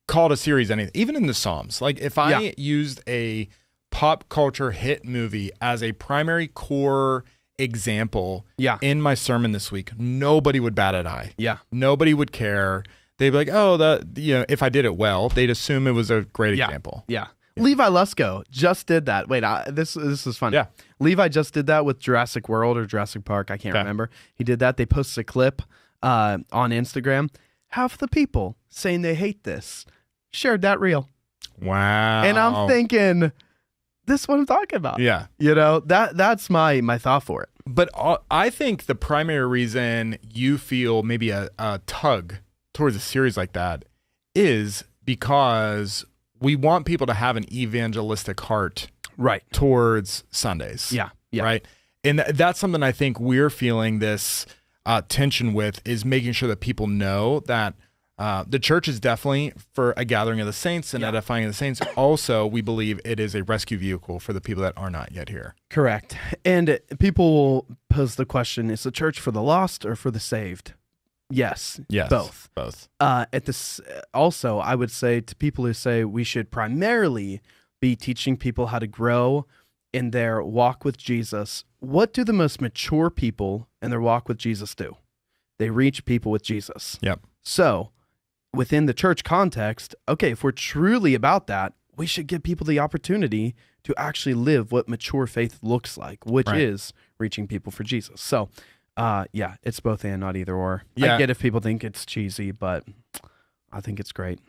Speaker 2: called a series anything, even in the Psalms, like if I used a pop culture hit movie as a primary core example in my sermon this week, nobody would bat an eye. Yeah. Nobody would care. They'd be like, oh, if I did it well, they'd assume it was a great example.
Speaker 1: Yeah. Levi Lusko just did that. Wait, this is fun. Yeah. Levi just did that with Jurassic World or Jurassic Park. I can't remember. He did that. They posted a clip on Instagram. Half the people saying they hate this shared that reel.
Speaker 2: Wow.
Speaker 1: And I'm thinking, this is what I'm talking about. Yeah. That's my thought for it.
Speaker 2: But I think the primary reason you feel maybe a tug towards a series like that is because we want people to have an evangelistic heart towards Sundays. Yeah. Right. And that's something I think we're feeling this tension with, is making sure that people know that the church is definitely for a gathering of the saints and edifying of the saints. Also, we believe it is a rescue vehicle for the people that are not yet here.
Speaker 1: Correct. And people will pose the question, is the church for the lost or for the saved? Yes. Both. Also, I would say to people who say we should primarily be teaching people how to grow in their walk with Jesus, what do the most mature people in their walk with Jesus do? They reach people with Jesus. Yep. So within the church context, okay, if we're truly about that, we should give people the opportunity to actually live what mature faith looks like, which is reaching people for Jesus. So it's both and, not either or. I get if people think it's cheesy, but I think it's great.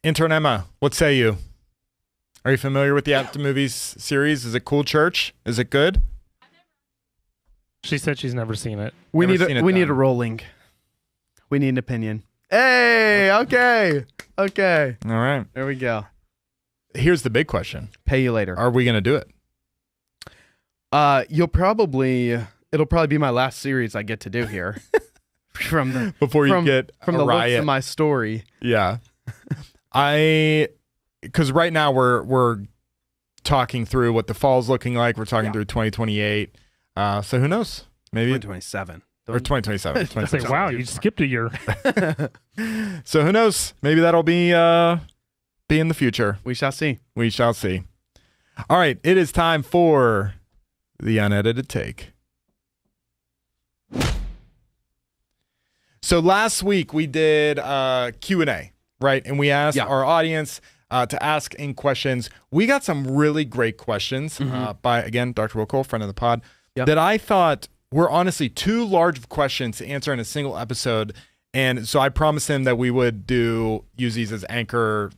Speaker 2: Intern Emma, what say you? Are you familiar with the After Movies series? Is it cool, church? Is it good?
Speaker 3: She said she's never seen it.
Speaker 1: We need a rolling. We need an opinion. Hey, okay. All
Speaker 2: right.
Speaker 1: There we go.
Speaker 2: Here's the big question.
Speaker 1: Pay you later.
Speaker 2: Are we going to do it?
Speaker 1: It'll probably be my last series I get to do here. From the looks of my story.
Speaker 2: Yeah. Because right now we're talking through what the fall's looking like. We're talking through 2028. So who knows? Maybe
Speaker 1: 2027.
Speaker 2: Or 2027.
Speaker 3: I say, wow, you skipped a year.
Speaker 2: So who knows? Maybe that'll be in the future.
Speaker 1: We shall see.
Speaker 2: All right, it is time for the Unedited Take. So last week we did Q&A, right? And we asked our audience to ask in questions. We got some really great questions by, again, Dr. Wilcole, friend of the pod, that I thought were honestly too large of questions to answer in a single episode. And so I promised him that we would use these as anchor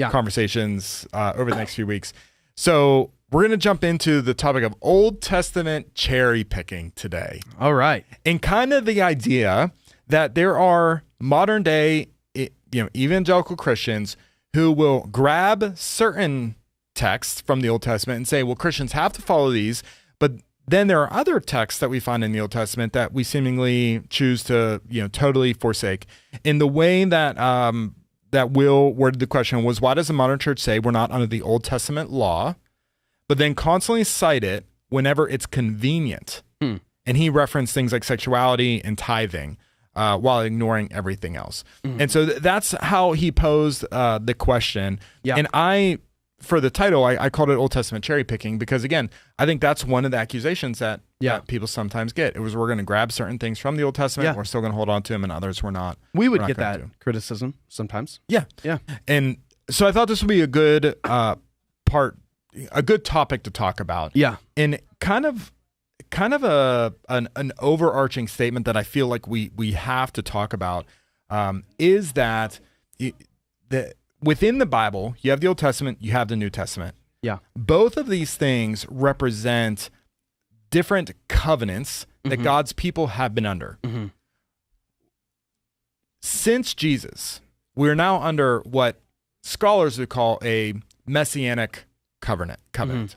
Speaker 2: conversations over the next few weeks. So we're going to jump into the topic of Old Testament cherry picking today.
Speaker 1: All right.
Speaker 2: And kind of the idea that there are modern day, evangelical Christians who will grab certain texts from the Old Testament and say, well, Christians have to follow these, but then there are other texts that we find in the Old Testament that we seemingly choose to, totally forsake. In the way that that Will worded the question was, why does the modern church say we're not under the Old Testament law, but then constantly cite it whenever it's convenient? And he referenced things like sexuality and tithing while ignoring everything else. And so that's how he posed the question. Yeah. And for the title, I called it Old Testament cherry picking because, again, I think that's one of the accusations that people sometimes get. It was, we're going to grab certain things from the Old Testament, and we're still going to hold on to them, and others we're not.
Speaker 1: We would get that criticism sometimes.
Speaker 2: Yeah. And so I thought this would be a good a good topic to talk about. Yeah. And kind of an overarching statement that I feel like we have to talk about is that within the Bible, you have the Old Testament, you have the New Testament. Yeah. Both of these things represent different covenants that God's people have been under. Since Jesus, we're now under what scholars would call a messianic covenant.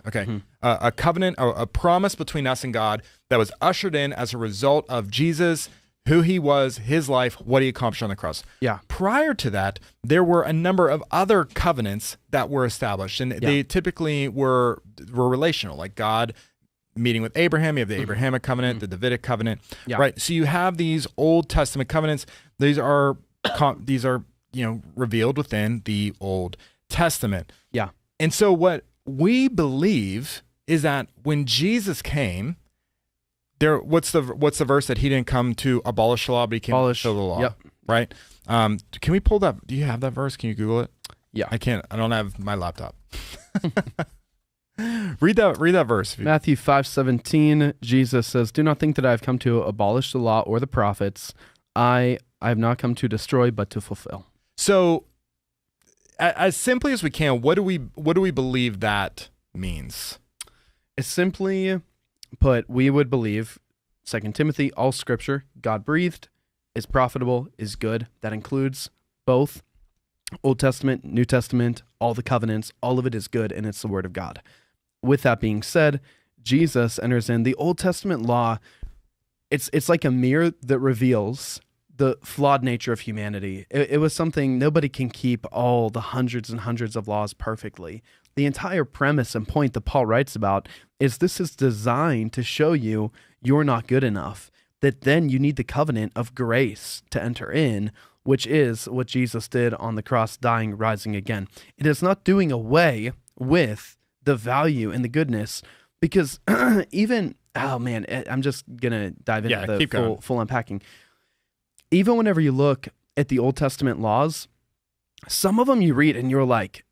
Speaker 2: Okay. A covenant, a promise between us and God that was ushered in as a result of Jesus, who he was, his life, what he accomplished on the cross. Yeah. Prior to that, there were a number of other covenants that were established, and they typically were relational, like God meeting with Abraham. You have the Abrahamic covenant, the Davidic covenant, right? So you have these Old Testament covenants. These are revealed within the Old Testament. Yeah. And so what we believe is that when Jesus came, what's the verse that he didn't come to abolish the law, but he came to fulfill the law? Yep. Right? Can we pull that? Do you have that verse? Can you Google it? Yeah. I can't. I don't have my laptop. Read that verse.
Speaker 1: Matthew 5:17, Jesus says, "Do not think that I have come to abolish the law or the prophets. I have not come to destroy, but to fulfill."
Speaker 2: So, as simply as we can, what do we believe that means?
Speaker 1: It's simply put, we would believe 2 Timothy, all scripture, God breathed, is profitable, is good. That includes both Old Testament, New Testament, all the covenants, all of it is good, and it's the word of God. With that being said, Jesus enters in the Old Testament law. It's like a mirror that reveals the flawed nature of humanity. It was something, nobody can keep all the hundreds and hundreds of laws perfectly. The entire premise and point that Paul writes about is this is designed to show you you're not good enough, that then you need the covenant of grace to enter in, which is what Jesus did on the cross, dying, rising again. It is not doing away with the value and the goodness, because even, I'm just going to dive into the full unpacking. Even whenever you look at the Old Testament laws, some of them you read and you're like,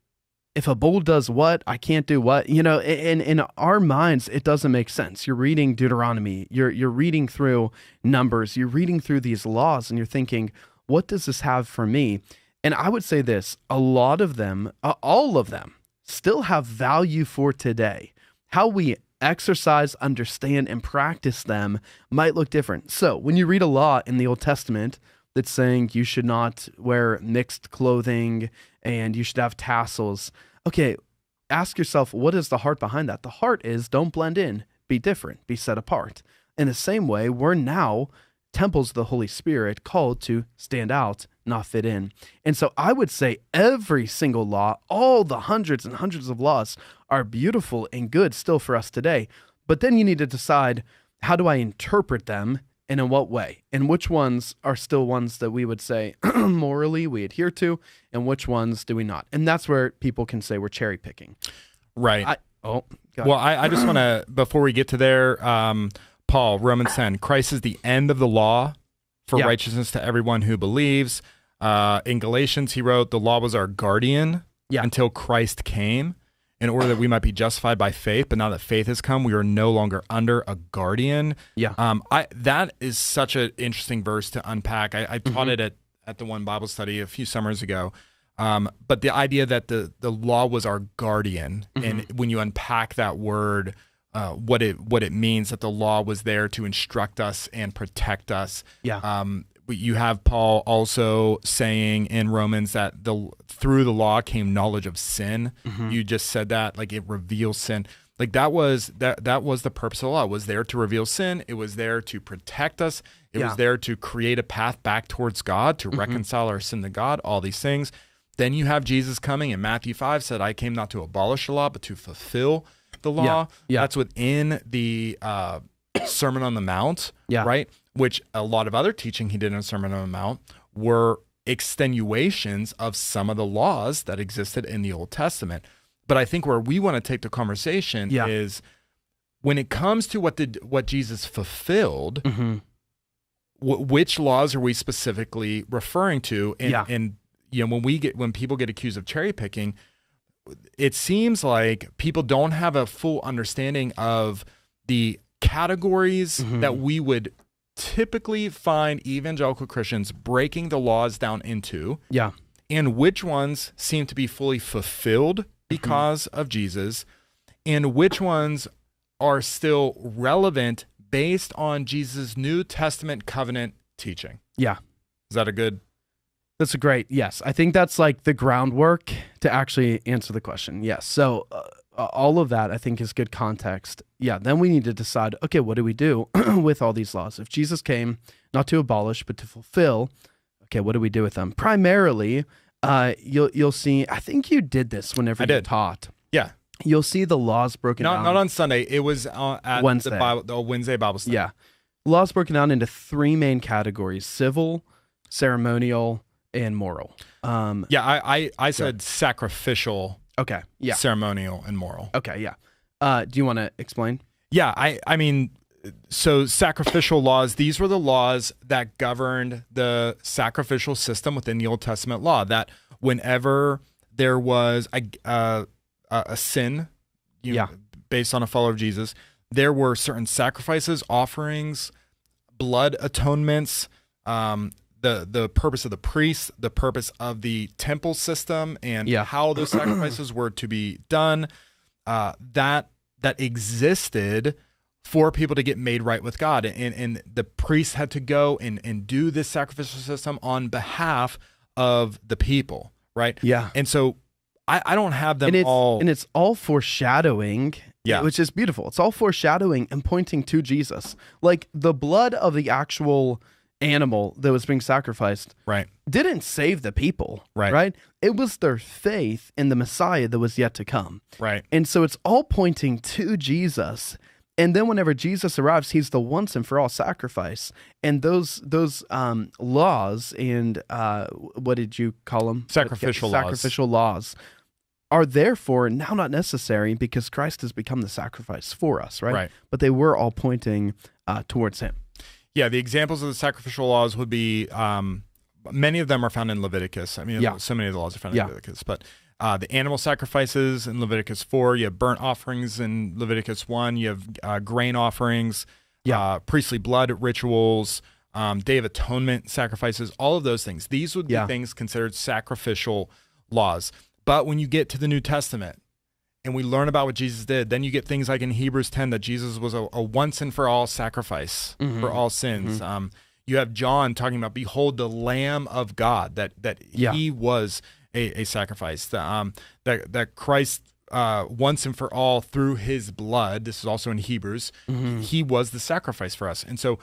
Speaker 1: if a bull does what, I can't do what. In our minds, it doesn't make sense. You're reading Deuteronomy, you're reading through Numbers, you're reading through these laws, and you're thinking, what does this have for me? And I would say this, a lot of them, all of them, still have value for today. How we exercise, understand, and practice them might look different. So when you read a law in the Old Testament that's saying you should not wear mixed clothing and you should have tassels, okay, ask yourself, what is the heart behind that? The heart is don't blend in, be different, be set apart. In the same way, we're now temples of the Holy Spirit called to stand out, not fit in. And so I would say every single law, all the hundreds and hundreds of laws are beautiful and good still for us today. But then you need to decide, how do I interpret them and in what way? And which ones are still ones that we would say morally we adhere to, and which ones do we not? And that's where people can say we're cherry picking.
Speaker 2: Right. I just want to, before we get to there, Paul, Romans 10, Christ is the end of the law for righteousness to everyone who believes. In Galatians, he wrote, the law was our guardian until Christ came. in order that we might be justified by faith. But now that faith has come, we are no longer under a guardian.
Speaker 1: Yeah.
Speaker 2: That is such an interesting verse to unpack. I taught it at the one Bible study a few summers ago. But the idea that the law was our guardian, and when you unpack that word, what it means, that the law was there to instruct us and protect us.
Speaker 1: Yeah.
Speaker 2: You have Paul also saying in Romans that through the law came knowledge of sin. You just said that, like, it reveals sin. Like, that was the purpose of the law. It was there to reveal sin. It was there to protect us. It was there to create a path back towards God, to reconcile our sin to God, all these things. Then you have Jesus coming in Matthew 5 said, I came not to abolish the law, but to fulfill the law.
Speaker 1: Yeah.
Speaker 2: That's within the Sermon on the Mount,
Speaker 1: Yeah.
Speaker 2: right? Which a lot of other teaching he did in the Sermon on the Mount were extenuations of some of the laws that existed in the Old Testament. But I think where we want to take the conversation is when it comes to what Jesus fulfilled, which laws are we specifically referring to? And you know, when people get accused of cherry picking, it seems like people don't have a full understanding of the categories that we would typically find evangelical Christians breaking the laws down into, and which ones seem to be fully fulfilled because of Jesus, and which ones are still relevant based on Jesus' New Testament covenant teaching.
Speaker 1: Yeah.
Speaker 2: Is that a good?
Speaker 1: That's a great, yes. I think that's like the groundwork to actually answer the question. Yes. So all of that, I think, is good context. Yeah. Then we need to decide, okay, what do we do with all these laws? If Jesus came not to abolish, but to fulfill, okay, what do we do with them? Primarily, you'll see, I think you did this whenever you taught.
Speaker 2: Yeah.
Speaker 1: You'll see the laws broken down.
Speaker 2: Not on Sunday. It was at
Speaker 1: Wednesday.
Speaker 2: the Wednesday Bible study.
Speaker 1: Yeah. Laws broken down into three main categories: civil, ceremonial, and moral.
Speaker 2: I said sacrificial,
Speaker 1: Okay. Yeah.
Speaker 2: ceremonial, and moral.
Speaker 1: Okay. Yeah. Do you want to explain?
Speaker 2: Yeah, I mean, so sacrificial laws, these were the laws that governed the sacrificial system within the Old Testament law, that whenever there was a sin, based on a follower of Jesus, there were certain sacrifices, offerings, blood atonements, the purpose of the priest, the purpose of the temple system, and how those sacrifices were to be done, that existed for people to get made right with God. And the priest had to go and do this sacrificial system on behalf of the people, right?
Speaker 1: Yeah.
Speaker 2: And so I don't have them
Speaker 1: And it's all foreshadowing, which is beautiful. It's all foreshadowing and pointing to Jesus. Like the blood of the actual animal that was being sacrificed didn't save the people, right? It was their faith in the Messiah that was yet to come.
Speaker 2: Right.
Speaker 1: And so it's all pointing to Jesus. And then whenever Jesus arrives, he's the once and for all sacrifice. And those laws and what did you call them?
Speaker 2: Sacrificial laws.
Speaker 1: Sacrificial laws are therefore now not necessary because Christ has become the sacrifice for us, right? But they were all pointing towards him.
Speaker 2: Yeah, the examples of the sacrificial laws would be, many of them are found in Leviticus. I mean, so many of the laws are found in Leviticus, but the animal sacrifices in Leviticus 4, you have burnt offerings in Leviticus 1, you have grain offerings, priestly blood rituals, Day of Atonement sacrifices, all of those things. These would be things considered sacrificial laws. But when you get to the New Testament, and we learn about what Jesus did, then you get things like in Hebrews 10 that Jesus was a once and for all sacrifice for all sins. You have John talking about, behold, the Lamb of God, that he was a sacrifice, that Christ once and for all through his blood, this is also in Hebrews, he was the sacrifice for us. And so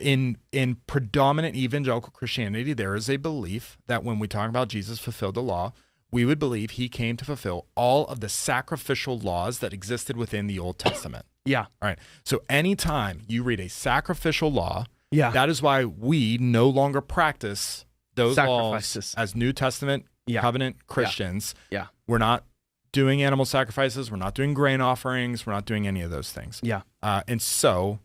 Speaker 2: in predominant evangelical Christianity, there is a belief that when we talk about Jesus fulfilled the law, we would believe he came to fulfill all of the sacrificial laws that existed within the Old Testament.
Speaker 1: Yeah.
Speaker 2: All right. So anytime you read a sacrificial law, that is why we no longer practice those laws as New Testament covenant Christians.
Speaker 1: Yeah.
Speaker 2: We're not doing animal sacrifices. We're not doing grain offerings. We're not doing any of those things.
Speaker 1: Yeah.
Speaker 2: And so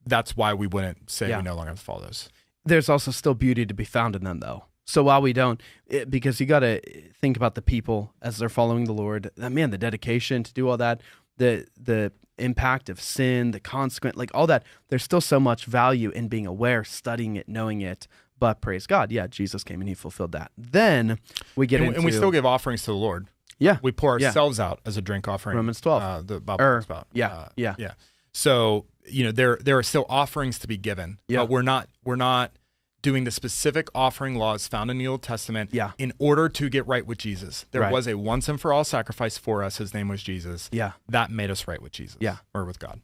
Speaker 2: that's why we wouldn't say we no longer have to follow those.
Speaker 1: There's also still beauty to be found in them, though. So while we don't, because you got to think about the people as they're following the Lord, man, the dedication to do all that, the impact of sin, the consequent, like all that, there's still so much value in being aware, studying it, knowing it. But praise God, yeah, Jesus came and he fulfilled that. Then we get into...
Speaker 2: And we still give offerings to the Lord.
Speaker 1: Yeah.
Speaker 2: We pour ourselves out as a drink offering.
Speaker 1: Romans 12.
Speaker 2: The Bible talks about.
Speaker 1: Yeah.
Speaker 2: So, there are still offerings to be given.
Speaker 1: Yeah.
Speaker 2: But we're not doing the specific offering laws found in the Old Testament in order to get right with Jesus. There was a once and for all sacrifice for us. His name was Jesus.
Speaker 1: Yeah.
Speaker 2: That made us right with Jesus.
Speaker 1: Yeah.
Speaker 2: Or with God.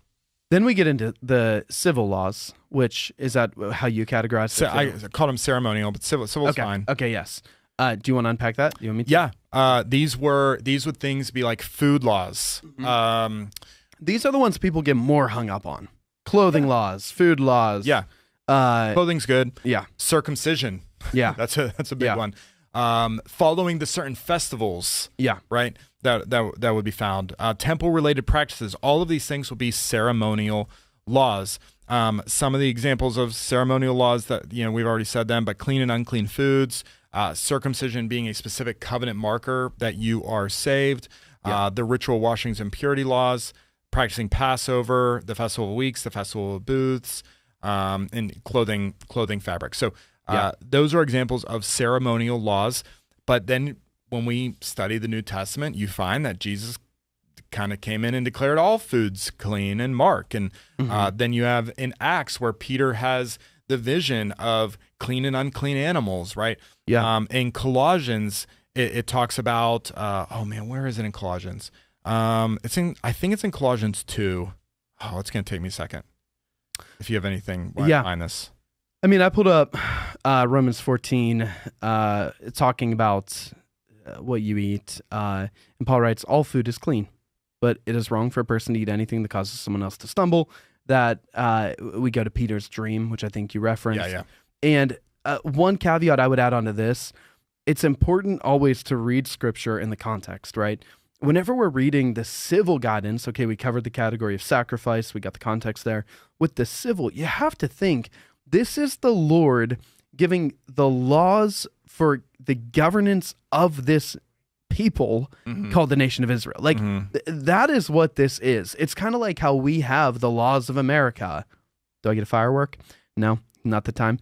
Speaker 1: Then we get into the civil laws, which is that how you categorize it?
Speaker 2: I called them ceremonial, but civil's fine.
Speaker 1: Okay, yes. Do you want to unpack that? Do you want me to?
Speaker 2: Yeah. These would things be like food laws.
Speaker 1: Mm-hmm. These are the ones people get more hung up on. Clothing laws, food laws.
Speaker 2: Yeah. Clothing's good.
Speaker 1: Yeah.
Speaker 2: Circumcision.
Speaker 1: Yeah.
Speaker 2: That's a big one. Following the certain festivals.
Speaker 1: Yeah.
Speaker 2: Right. That would be found. Temple related practices. All of these things will be ceremonial laws. Some of the examples of ceremonial laws that, we've already said them, but clean and unclean foods, circumcision being a specific covenant marker that you are saved, the ritual washings and purity laws, practicing Passover, the Festival of Weeks, the Festival of Booths, and clothing fabric. So those are examples of ceremonial laws. But then when we study the New Testament, you find that Jesus kind of came in and declared all foods clean and Mark. And then you have in Acts where Peter has the vision of clean and unclean animals, right?
Speaker 1: Yeah.
Speaker 2: In Colossians, it talks about, where is it in Colossians? I think it's in Colossians 2. Oh, it's going to take me a second. If you have anything behind this.
Speaker 1: I mean, I pulled up Romans 14, talking about what you eat. And Paul writes, all food is clean, but it is wrong for a person to eat anything that causes someone else to stumble. That we go to Peter's dream, which I think you referenced.
Speaker 2: Yeah.
Speaker 1: And one caveat I would add onto this, it's important always to read scripture in the context, right? Whenever we're reading the civil guidance, okay, we covered the category of sacrifice, we got the context there. With the civil, you have to think, this is the Lord giving the laws for the governance of this people called the nation of Israel. Like, that is what this is. It's kind of like how we have the laws of America. Do I get a firework? No, not the time.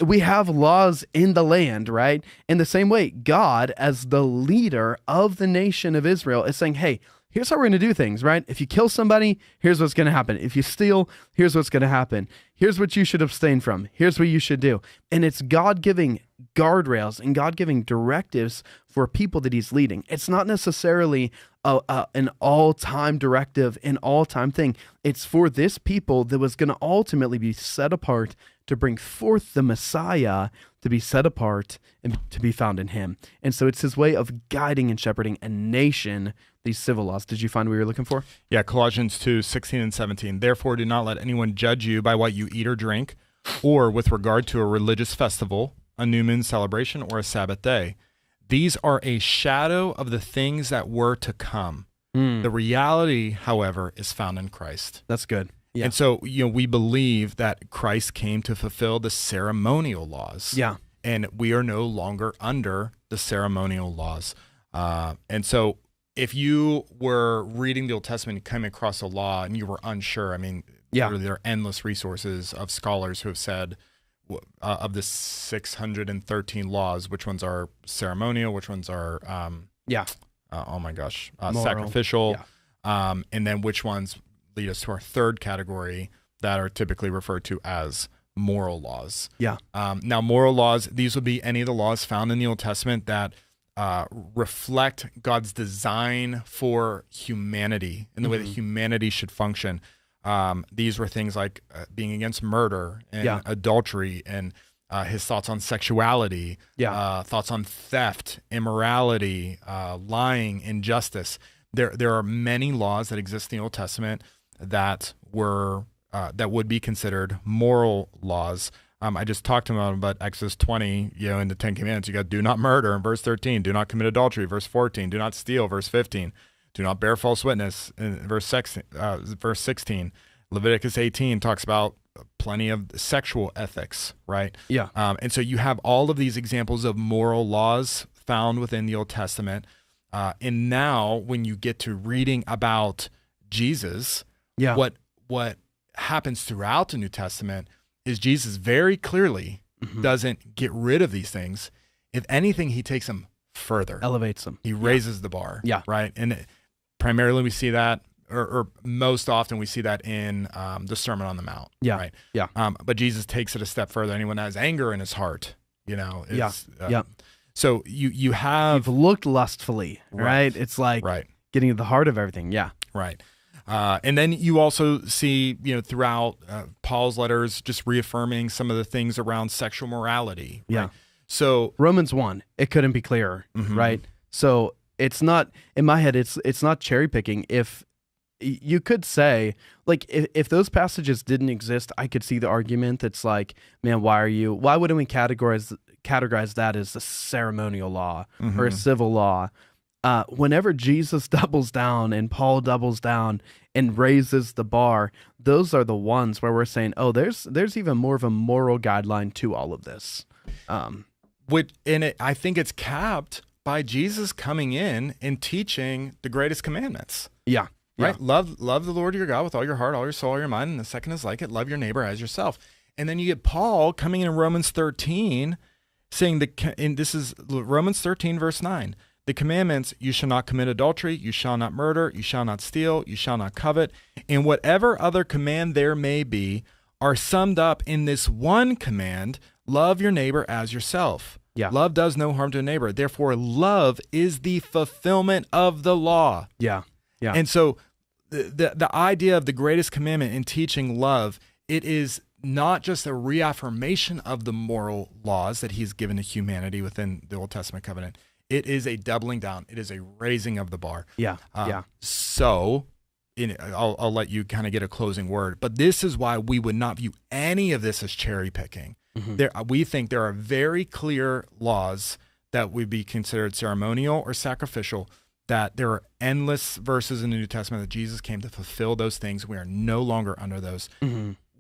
Speaker 1: We have laws in the land, right? In the same way, God, as the leader of the nation of Israel, is saying, hey, here's how we're going to do things, right? If you kill somebody, here's what's going to happen. If you steal, here's what's going to happen. Here's what you should abstain from. Here's what you should do. And it's God giving guardrails and God giving directives for people that he's leading. It's not necessarily an all-time directive, an all-time thing. It's for this people that was going to ultimately be set apart to bring forth the Messiah, to be set apart and to be found in him. And so it's his way of guiding and shepherding a nation, these civil laws. Did you find what you were looking for?
Speaker 2: Yeah, Colossians 2, 16 and 17. Therefore, do not let anyone judge you by what you eat or drink, or with regard to a religious festival, a new moon celebration, or a Sabbath day. These are a shadow of the things that were to come. The reality, however, is found in Christ.
Speaker 1: That's good. Yeah.
Speaker 2: And so, we believe that Christ came to fulfill the ceremonial laws.
Speaker 1: Yeah.
Speaker 2: And we are no longer under the ceremonial laws. And so if you were reading the Old Testament and came across a law and you were unsure, I mean, there are endless resources of scholars who have said, of the 613 laws, which ones are ceremonial, which ones are, sacrificial, and then which ones lead us to our third category that are typically referred to as moral laws.
Speaker 1: Yeah.
Speaker 2: Now, moral laws, these would be any of the laws found in the Old Testament that reflect God's design for humanity and the way that humanity should function. These were things like being against murder and adultery and his thoughts on sexuality, thoughts on theft, immorality, lying, injustice. There are many laws that exist in the Old Testament that were that would be considered moral laws. I just talked to him about Exodus 20, in the 10 Commandments. You got do not murder in verse 13, do not commit adultery, verse 14, do not steal, verse 15, do not bear false witness in verse 16. Leviticus 18 talks about plenty of sexual ethics, right?
Speaker 1: Yeah.
Speaker 2: And so you have all of these examples of moral laws found within the Old Testament. And now when you get to reading about Jesus, what happens throughout the New Testament is Jesus very clearly doesn't get rid of these things. If anything, he takes them further.
Speaker 1: Elevates them.
Speaker 2: He raises the bar.
Speaker 1: Yeah.
Speaker 2: Right? And primarily we see that, or most often we see that in the Sermon on the Mount.
Speaker 1: Yeah.
Speaker 2: Right?
Speaker 1: Yeah.
Speaker 2: But Jesus takes it a step further. Anyone that has anger in his heart, is,
Speaker 1: Yeah.
Speaker 2: So you have...
Speaker 1: You've looked lustfully, right? It's like getting to the heart of everything. Yeah.
Speaker 2: Right. And then you also see, throughout Paul's letters, just reaffirming some of the things around sexual morality. Right?
Speaker 1: Yeah.
Speaker 2: So
Speaker 1: Romans 1, it couldn't be clearer, right? So it's not, in my head, it's not cherry picking. If you could say, like, if those passages didn't exist, I could see the argument that's like, man, why wouldn't we categorize that as a ceremonial law or a civil law? Whenever Jesus doubles down and Paul doubles down and raises the bar, those are the ones where we're saying, oh, there's even more of a moral guideline to all of this.
Speaker 2: I think it's capped by Jesus coming in and teaching the greatest commandments.
Speaker 1: Yeah.
Speaker 2: Right? Yeah. Love the Lord your God with all your heart, all your soul, all your mind, and the second is like it, love your neighbor as yourself. And then you get Paul coming in Romans 13 saying, and this is Romans 13, verse 9, the commandments, you shall not commit adultery, you shall not murder, you shall not steal, you shall not covet, and whatever other command there may be are summed up in this one command, love your neighbor as yourself.
Speaker 1: Yeah.
Speaker 2: Love does no harm to a neighbor. Therefore, love is the fulfillment of the law.
Speaker 1: Yeah. Yeah.
Speaker 2: And so the idea of the greatest commandment in teaching love, it is not just a reaffirmation of the moral laws that he's given to humanity within the Old Testament covenant. It is a doubling down. It is a raising of the bar.
Speaker 1: Yeah.
Speaker 2: So I'll let you kind of get a closing word, but this is why we would not view any of this as cherry picking. We think there are very clear laws that would be considered ceremonial or sacrificial, that there are endless verses in the New Testament that Jesus came to fulfill those things. We are no longer under those.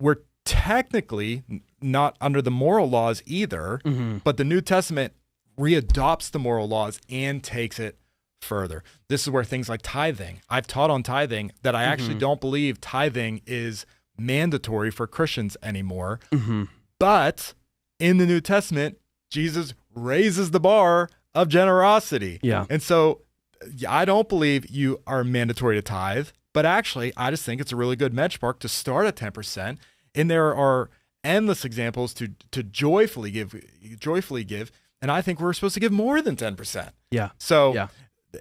Speaker 2: We're technically not under the moral laws either, but the New Testament readopts the moral laws and takes it further. This is where things like tithing, I've taught on tithing that I actually don't believe tithing is mandatory for Christians anymore. But in the New Testament, Jesus raises the bar of generosity.
Speaker 1: Yeah.
Speaker 2: And so I don't believe you are mandatory to tithe, but actually I just think it's a really good benchmark to start at 10%. And there are endless examples to joyfully give. And I think we're supposed to give more than 10%.
Speaker 1: Yeah.
Speaker 2: So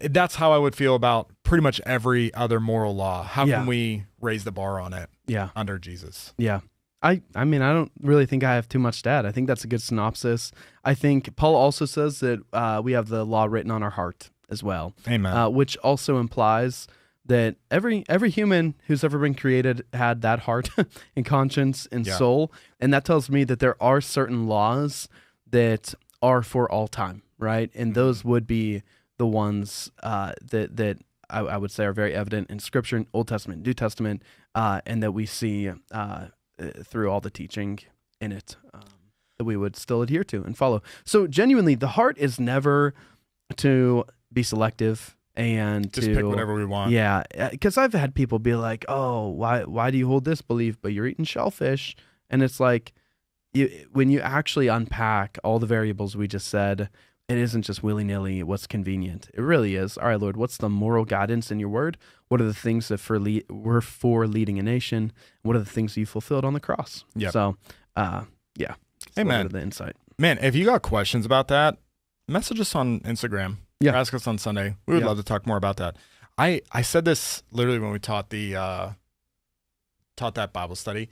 Speaker 2: that's how I would feel about pretty much every other moral law. How can we raise the bar on it under Jesus?
Speaker 1: Yeah. I mean, I don't really think I have too much to add. I think that's a good synopsis. I think Paul also says that we have the law written on our heart as well.
Speaker 2: Amen.
Speaker 1: Which also implies that every human who's ever been created had that heart and conscience and soul. And that tells me that there are certain laws that are for all time, right? And those would be the ones that I would say are very evident in Scripture, Old Testament, New Testament, and that we see through all the teaching in it that we would still adhere to and follow. So genuinely, the heart is never to be selective and
Speaker 2: just pick whatever we want.
Speaker 1: Yeah, because I've had people be like, "Oh, why do you hold this belief, but you're eating shellfish?" And it's like, when you actually unpack all the variables we just said, it isn't just willy-nilly what's convenient. It really is, all right, Lord, what's the moral guidance in your word? What are the things that were for leading a nation? What are the things you fulfilled on the cross?
Speaker 2: Yep.
Speaker 1: So,
Speaker 2: Amen.
Speaker 1: The insight.
Speaker 2: Man, if you got questions about that, message us on Instagram.
Speaker 1: Yeah.
Speaker 2: Ask us on Sunday. We would love to talk more about that. I said this literally when we taught that Bible study.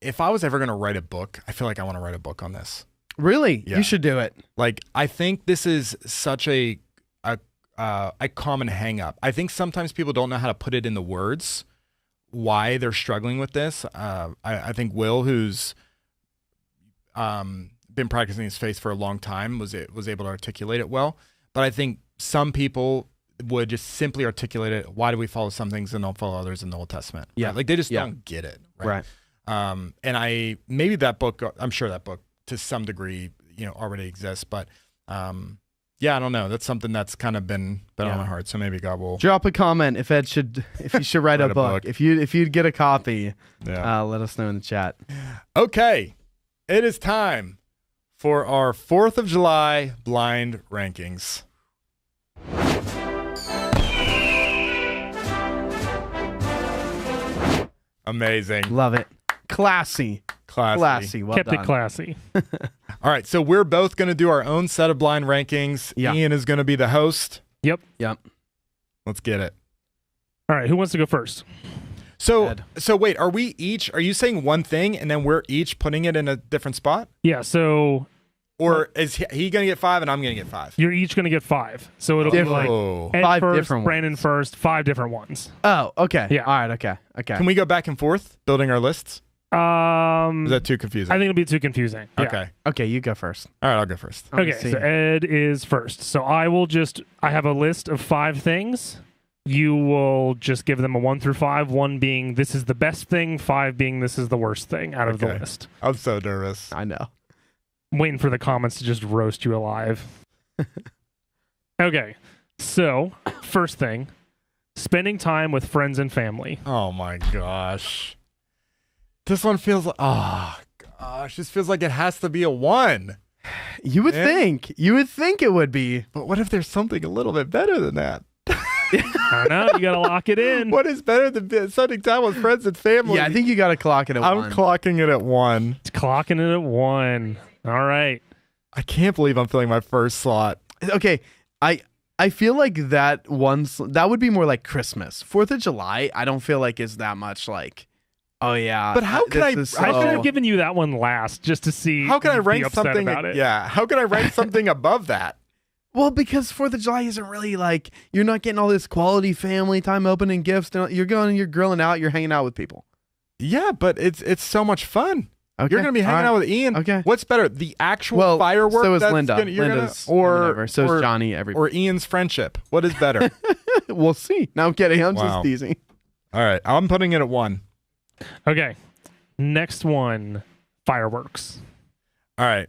Speaker 2: If I was ever going to write a book, I feel like I want to write a book on this.
Speaker 1: Really?
Speaker 2: Yeah.
Speaker 1: You should do it.
Speaker 2: Like, I think this is such a common hang up. I think sometimes people don't know how to put it in the words why they're struggling with this. I think Will, who's been practicing his faith for a long time, was able to articulate it well. But I think some people would just simply articulate it. Why do we follow some things and don't follow others in the Old Testament?
Speaker 1: Yeah.
Speaker 2: Right? Like, they just don't get it. Right. And maybe that book, I'm sure that book to some degree, already exists, but yeah, I don't know. That's something that's kind of been on my heart. So maybe God will
Speaker 1: drop a comment if you should write a book. If you'd get a copy, let us know in the chat.
Speaker 2: Okay, it is time for our 4th of July blind rankings. Amazing.
Speaker 1: Love it. Classy. Well
Speaker 3: Kept
Speaker 1: done.
Speaker 3: it classy.
Speaker 2: All right, so we're both going to do our own set of blind rankings.
Speaker 1: Yeah.
Speaker 2: Ian is going to be the host.
Speaker 3: Yep.
Speaker 2: Let's get it.
Speaker 3: All right, who wants to go first?
Speaker 2: So wait, are you saying one thing and then we're each putting it in a different spot?
Speaker 3: Yeah, so...
Speaker 2: Or is he going to get 5 and I'm going to get 5?
Speaker 3: You're each going to get 5. So it'll be like Ed
Speaker 1: 5
Speaker 3: first,
Speaker 1: different
Speaker 3: Brandon
Speaker 1: ones.
Speaker 3: first, 5 different ones.
Speaker 1: Oh, okay.
Speaker 3: Yeah.
Speaker 1: All right. Okay.
Speaker 2: Can we go back and forth building our lists? Is that too confusing?
Speaker 3: I think it'll be too confusing. Yeah.
Speaker 2: Okay.
Speaker 1: Okay. You go first.
Speaker 2: All right, I'll go first.
Speaker 3: Okay, so Ed is first. So I have a list of 5 things. You will just give them a 1 through 5, 1 being this is the best thing, 5 being this is the worst thing out of the list.
Speaker 2: I'm so nervous.
Speaker 1: I know.
Speaker 3: I'm waiting for the comments to just roast you alive. Okay, so first thing, spending time with friends and family.
Speaker 2: Oh my gosh. This one feels this feels like it has to be a 1.
Speaker 1: You would think it would be.
Speaker 2: But what if there's something a little bit better than that?
Speaker 3: I don't know. You got to lock it in.
Speaker 2: What is better than spending time with friends and family?
Speaker 1: Yeah, I think you got to clock it at 1.
Speaker 2: I'm clocking it at 1.
Speaker 3: It's clocking it at 1. All right.
Speaker 2: I can't believe I'm filling my first slot.
Speaker 1: Okay, I feel like that would be more like Christmas. 4th of July, I don't feel like is that much like, oh yeah.
Speaker 2: But how can I
Speaker 3: I should have given you that one last just to see.
Speaker 2: How can I
Speaker 3: you'd be
Speaker 2: rank
Speaker 3: upset
Speaker 2: something?
Speaker 3: about it.
Speaker 2: Yeah. How can I rank something above that?
Speaker 1: Well, because 4th of July isn't really like, you're not getting all this quality family time, opening gifts. You're grilling out, you're hanging out with people.
Speaker 2: Yeah, but it's so much fun.
Speaker 1: Okay.
Speaker 2: You're going to be hanging out with Ian.
Speaker 1: Okay.
Speaker 2: What's better, the actual fireworks?
Speaker 1: So is Linda. So is Johnny.
Speaker 2: Or Ian's friendship. What is better?
Speaker 1: We'll see. No, I'm kidding. I'm just teasing.
Speaker 2: All right. I'm putting it at 1.
Speaker 3: Okay. Next one, fireworks.
Speaker 2: All right.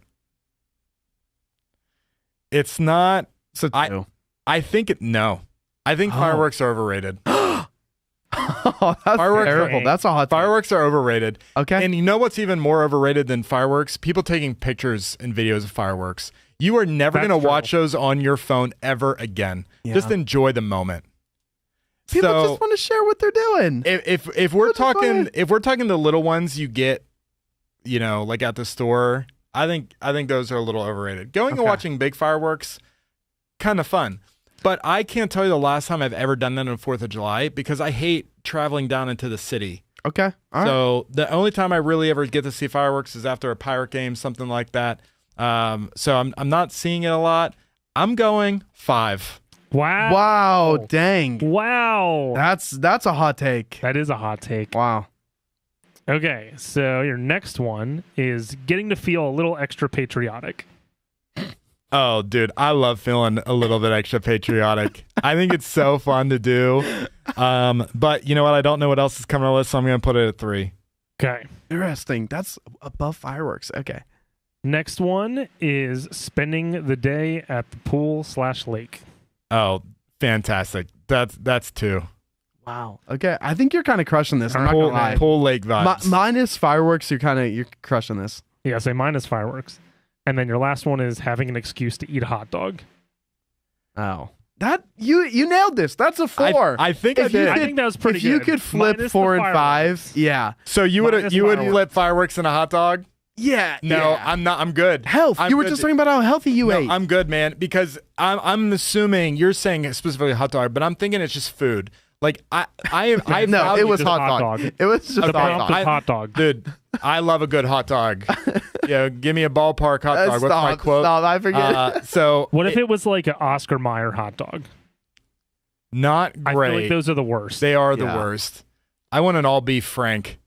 Speaker 2: It's not.
Speaker 1: So 2.
Speaker 2: I think no. I think fireworks are overrated.
Speaker 1: Oh, that's terrible. That's a hot take.
Speaker 2: Fireworks are overrated.
Speaker 1: Okay.
Speaker 2: And you know what's even more overrated than fireworks? People taking pictures and videos of fireworks. You are never going to watch those on your phone ever again. Yeah. Just enjoy the moment.
Speaker 1: People just want to share what they're doing.
Speaker 2: If we're talking the little ones you get, like at the store, I think those are a little overrated. Going and watching big fireworks, kind of fun. But I can't tell you the last time I've ever done that on 4th of July because I hate traveling down into the city.
Speaker 1: Okay. All
Speaker 2: so the only time I really ever get to see fireworks is after a pirate game, something like that. So I'm not seeing it a lot. I'm going 5.
Speaker 3: Wow.
Speaker 1: Wow. Dang.
Speaker 3: Wow.
Speaker 1: That's a hot take.
Speaker 3: That is a hot take.
Speaker 1: Wow.
Speaker 3: Okay. So your next one is getting to feel a little extra patriotic.
Speaker 2: Oh, dude, I love feeling a little bit extra patriotic. I think it's so fun to do. But you know what? I don't know what else is coming on the list, so I'm going to put it at 3.
Speaker 3: Okay.
Speaker 1: Interesting. That's above fireworks. Okay.
Speaker 3: Next one is spending the day at the pool/lake.
Speaker 2: Oh, fantastic. That's 2.
Speaker 1: Wow. Okay. I think you're kind of crushing this. I'm not going to lie.
Speaker 2: Pool lake vibes.
Speaker 1: Minus fireworks, you're crushing this.
Speaker 3: Yeah, say minus fireworks. And then your last one is having an excuse to eat a hot dog.
Speaker 1: Oh. That you nailed this. That's a 4.
Speaker 2: I think I did.
Speaker 3: I think that was pretty good.
Speaker 1: If you could flip
Speaker 3: minus
Speaker 1: 4 and 5, yeah.
Speaker 2: So you would flip fireworks in a hot dog?
Speaker 1: Yeah.
Speaker 2: No,
Speaker 1: yeah.
Speaker 2: I'm not. I'm good.
Speaker 1: Health. You were just talking about how healthy you ate.
Speaker 2: I'm good, man. Because I'm assuming you're saying specifically hot dog, but I'm thinking it's just food. Like I
Speaker 1: no, it was hot dog. It was just
Speaker 3: hot dog.
Speaker 2: Dude, I love a good hot dog. Give me a ballpark hot dog. What's my quote?
Speaker 1: Stop, I forget.
Speaker 2: So
Speaker 3: what if it was like an Oscar Mayer hot dog?
Speaker 2: Not great.
Speaker 3: I feel like those are the worst.
Speaker 2: They are the worst. I want an all beef Frank.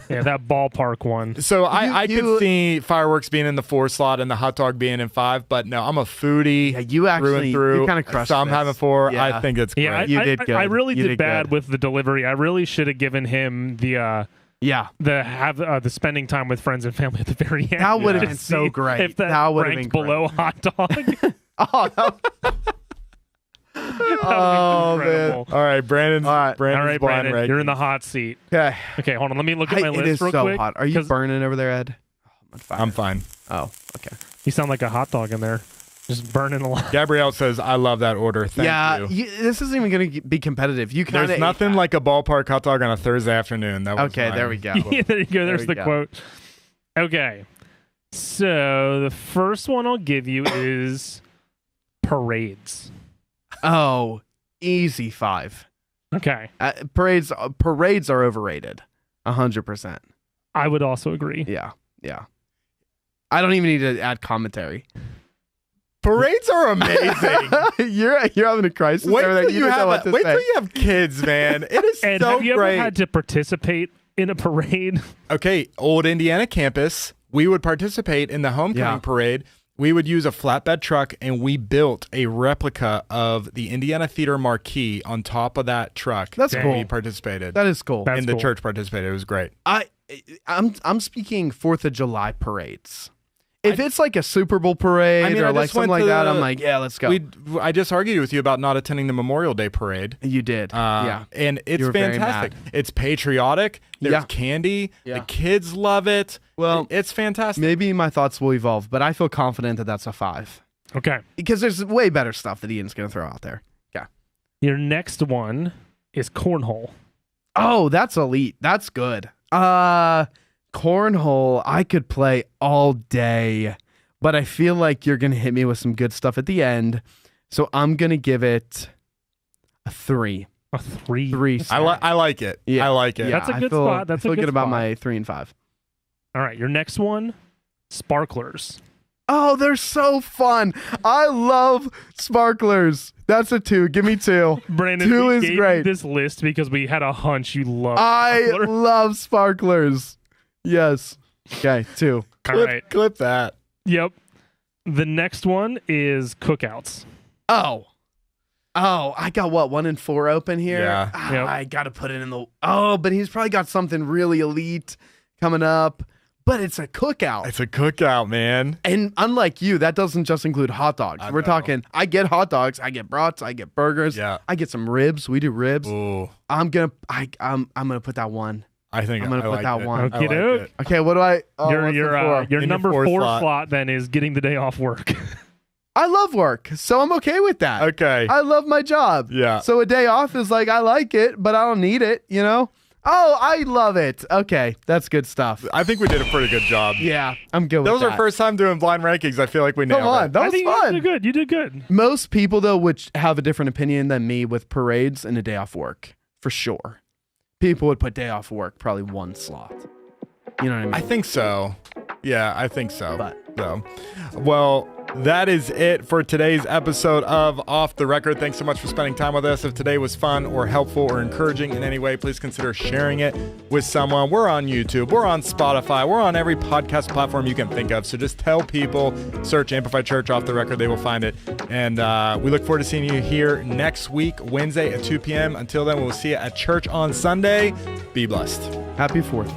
Speaker 3: Yeah, that ballpark one.
Speaker 2: So I could see fireworks being in the 4 slot and the hot dog being in 5, but no, I'm a foodie.
Speaker 1: Yeah, you actually you kind of crushed.
Speaker 2: So I'm having 4.
Speaker 1: Yeah.
Speaker 2: I think it's great.
Speaker 3: Yeah,
Speaker 1: you did good.
Speaker 3: I really
Speaker 1: did
Speaker 3: bad
Speaker 1: good.
Speaker 3: with the delivery. I really should have given him the
Speaker 1: Yeah.
Speaker 3: The spending time with friends and family at the very end.
Speaker 1: That would have
Speaker 2: Yeah.
Speaker 1: been so great.
Speaker 3: If that
Speaker 1: would have
Speaker 3: ranked
Speaker 1: been
Speaker 3: below hot dog.
Speaker 1: Oh, oh man.
Speaker 3: Incredible.
Speaker 2: All right, Brandon's
Speaker 1: All right.
Speaker 2: Brandon's
Speaker 3: All right,
Speaker 2: blind
Speaker 3: Brandon,
Speaker 2: ranking.
Speaker 3: you're in the hot seat.
Speaker 1: Okay.
Speaker 3: Okay, hold on. Let me look at my
Speaker 1: It
Speaker 3: list
Speaker 1: is
Speaker 3: real
Speaker 1: so
Speaker 3: quick.
Speaker 1: hot. Are you
Speaker 3: 'cause
Speaker 1: burning over there, Ed? Oh, I'm on fire.
Speaker 2: I'm fine.
Speaker 1: Oh, okay.
Speaker 3: You sound like a hot dog in there, just burning a lot.
Speaker 2: Gabrielle says, "I love that order. Thank you."
Speaker 1: This isn't even going to be competitive. You kind
Speaker 2: There's nothing like a ballpark hot dog on a Thursday afternoon. That was
Speaker 1: Okay,
Speaker 2: mine.
Speaker 1: there we go.
Speaker 3: Yeah, there you go. There's
Speaker 1: we
Speaker 3: the
Speaker 1: go.
Speaker 3: quote. Okay, so the first one I'll give you is parades.
Speaker 1: Oh, easy 5.
Speaker 3: Okay,
Speaker 1: Parades are overrated. 100%.
Speaker 3: I would also agree.
Speaker 1: Yeah. I don't even need to add commentary.
Speaker 2: Parades are amazing.
Speaker 1: you're having a crisis
Speaker 2: Wait
Speaker 1: over there.
Speaker 2: till you
Speaker 1: don't know what to
Speaker 2: wait
Speaker 1: say.
Speaker 2: till you have kids, man. It is
Speaker 3: And
Speaker 2: so
Speaker 3: have you
Speaker 2: great.
Speaker 3: ever had to participate in a parade?
Speaker 2: Okay, old Indiana campus, we would participate in the homecoming
Speaker 1: Yeah.
Speaker 2: parade. We would use a flatbed truck, and we built a replica of the Indiana Theater marquee on top of that truck.
Speaker 1: That's
Speaker 2: and
Speaker 1: cool.
Speaker 2: We participated.
Speaker 1: That is cool.
Speaker 3: That's
Speaker 2: and the
Speaker 3: cool.
Speaker 2: church participated. It was great.
Speaker 1: I'm speaking 4th of July parades. If it's like a Super Bowl parade
Speaker 2: I mean,
Speaker 1: or
Speaker 2: I
Speaker 1: like
Speaker 2: just went
Speaker 1: something like
Speaker 2: to
Speaker 1: that,
Speaker 2: the-
Speaker 1: I'm like, yeah, let's go.
Speaker 2: I just argued with you about not attending the Memorial Day parade.
Speaker 1: You did. Yeah.
Speaker 2: And it's
Speaker 1: You were very
Speaker 2: fantastic.
Speaker 1: mad.
Speaker 2: It's patriotic. There's
Speaker 1: Yeah.
Speaker 2: candy.
Speaker 1: Yeah.
Speaker 2: The kids love it.
Speaker 1: Well,
Speaker 2: It's fantastic.
Speaker 1: maybe my thoughts will evolve, but I feel confident that that's a 5.
Speaker 3: Okay,
Speaker 1: Because there's way better stuff that Ian's going to throw out there. Yeah.
Speaker 3: your next one is cornhole.
Speaker 1: Oh, that's elite. That's good. Cornhole, I could play all day, but I feel like you're going to hit me with some good stuff at the end. So I'm going to give it a 3.
Speaker 3: A 3.
Speaker 1: 3.
Speaker 2: I like it.
Speaker 1: Yeah.
Speaker 2: I like it.
Speaker 1: Yeah,
Speaker 3: That's a
Speaker 1: I
Speaker 3: good
Speaker 1: feel,
Speaker 3: spot. That's
Speaker 1: I
Speaker 3: a
Speaker 1: feel
Speaker 3: good
Speaker 1: good about
Speaker 3: spot.
Speaker 1: my 3 and 5.
Speaker 3: All right, your next one, sparklers.
Speaker 1: Oh, they're so fun. I love sparklers. That's a 2. Give me 2.
Speaker 3: Brandon,
Speaker 1: 2
Speaker 3: we
Speaker 1: is
Speaker 3: gave
Speaker 1: great.
Speaker 3: you this list because we had a hunch you love
Speaker 1: I
Speaker 3: sparklers.
Speaker 1: love sparklers. Yes. Okay, 2.
Speaker 3: All right.
Speaker 2: Clip that.
Speaker 3: Yep. The next one is cookouts.
Speaker 1: Oh, I got what, 1 and 4 open here?
Speaker 2: Yeah.
Speaker 3: Yep.
Speaker 1: I got to put it in the. Oh, but he's probably got something really elite coming up. But it's a cookout.
Speaker 2: It's a cookout, man.
Speaker 1: And unlike you, that doesn't just include hot dogs.
Speaker 2: I
Speaker 1: We're
Speaker 2: know.
Speaker 1: talking, I get hot dogs, I get brats, I get burgers,
Speaker 2: Yeah.
Speaker 1: I get some ribs. We do ribs.
Speaker 2: Ooh.
Speaker 1: I'm gonna put that 1.
Speaker 2: I think
Speaker 1: I'm gonna
Speaker 2: I
Speaker 1: put
Speaker 2: like
Speaker 1: that
Speaker 2: it.
Speaker 1: one.
Speaker 2: I like
Speaker 3: Okey-doke.
Speaker 2: it.
Speaker 1: Okay, what do I? Oh,
Speaker 3: your
Speaker 1: what's the
Speaker 3: your
Speaker 1: 4?
Speaker 3: your
Speaker 2: In your
Speaker 3: number
Speaker 2: fourth
Speaker 3: 4
Speaker 2: slot.
Speaker 3: slot then is getting the day off work.
Speaker 1: I love work, so I'm okay with that.
Speaker 2: Okay.
Speaker 1: I love my job.
Speaker 2: Yeah.
Speaker 1: So a day off is like I like it, but I don't need it. You know? Oh, I love it. Okay, that's good stuff.
Speaker 2: I think we did a pretty good job.
Speaker 1: Yeah, I'm good with
Speaker 2: That was
Speaker 1: that.
Speaker 2: our first time doing blind rankings. I feel like we nailed
Speaker 1: Come on,
Speaker 2: it.
Speaker 1: that
Speaker 3: I
Speaker 1: was
Speaker 3: think
Speaker 1: fun.
Speaker 3: You did good. You did good.
Speaker 1: Most people though would have a different opinion than me with parades and a day off work for sure. People would put day off work probably 1 slot. You know what I mean?
Speaker 2: I think so. Yeah, I think so.
Speaker 1: But-
Speaker 2: So, well, that is it for today's episode of Off the Record. Thanks so much for spending time with us. If today was fun or helpful or encouraging in any way, please consider sharing it with someone. We're on YouTube. We're on Spotify. We're on every podcast platform you can think of. So just tell people, search Amplify Church Off the Record. They will find it. And we look forward to seeing you here next week, Wednesday at 2 p.m. Until then, we'll see you at church on Sunday. Be blessed.
Speaker 1: Happy 4th.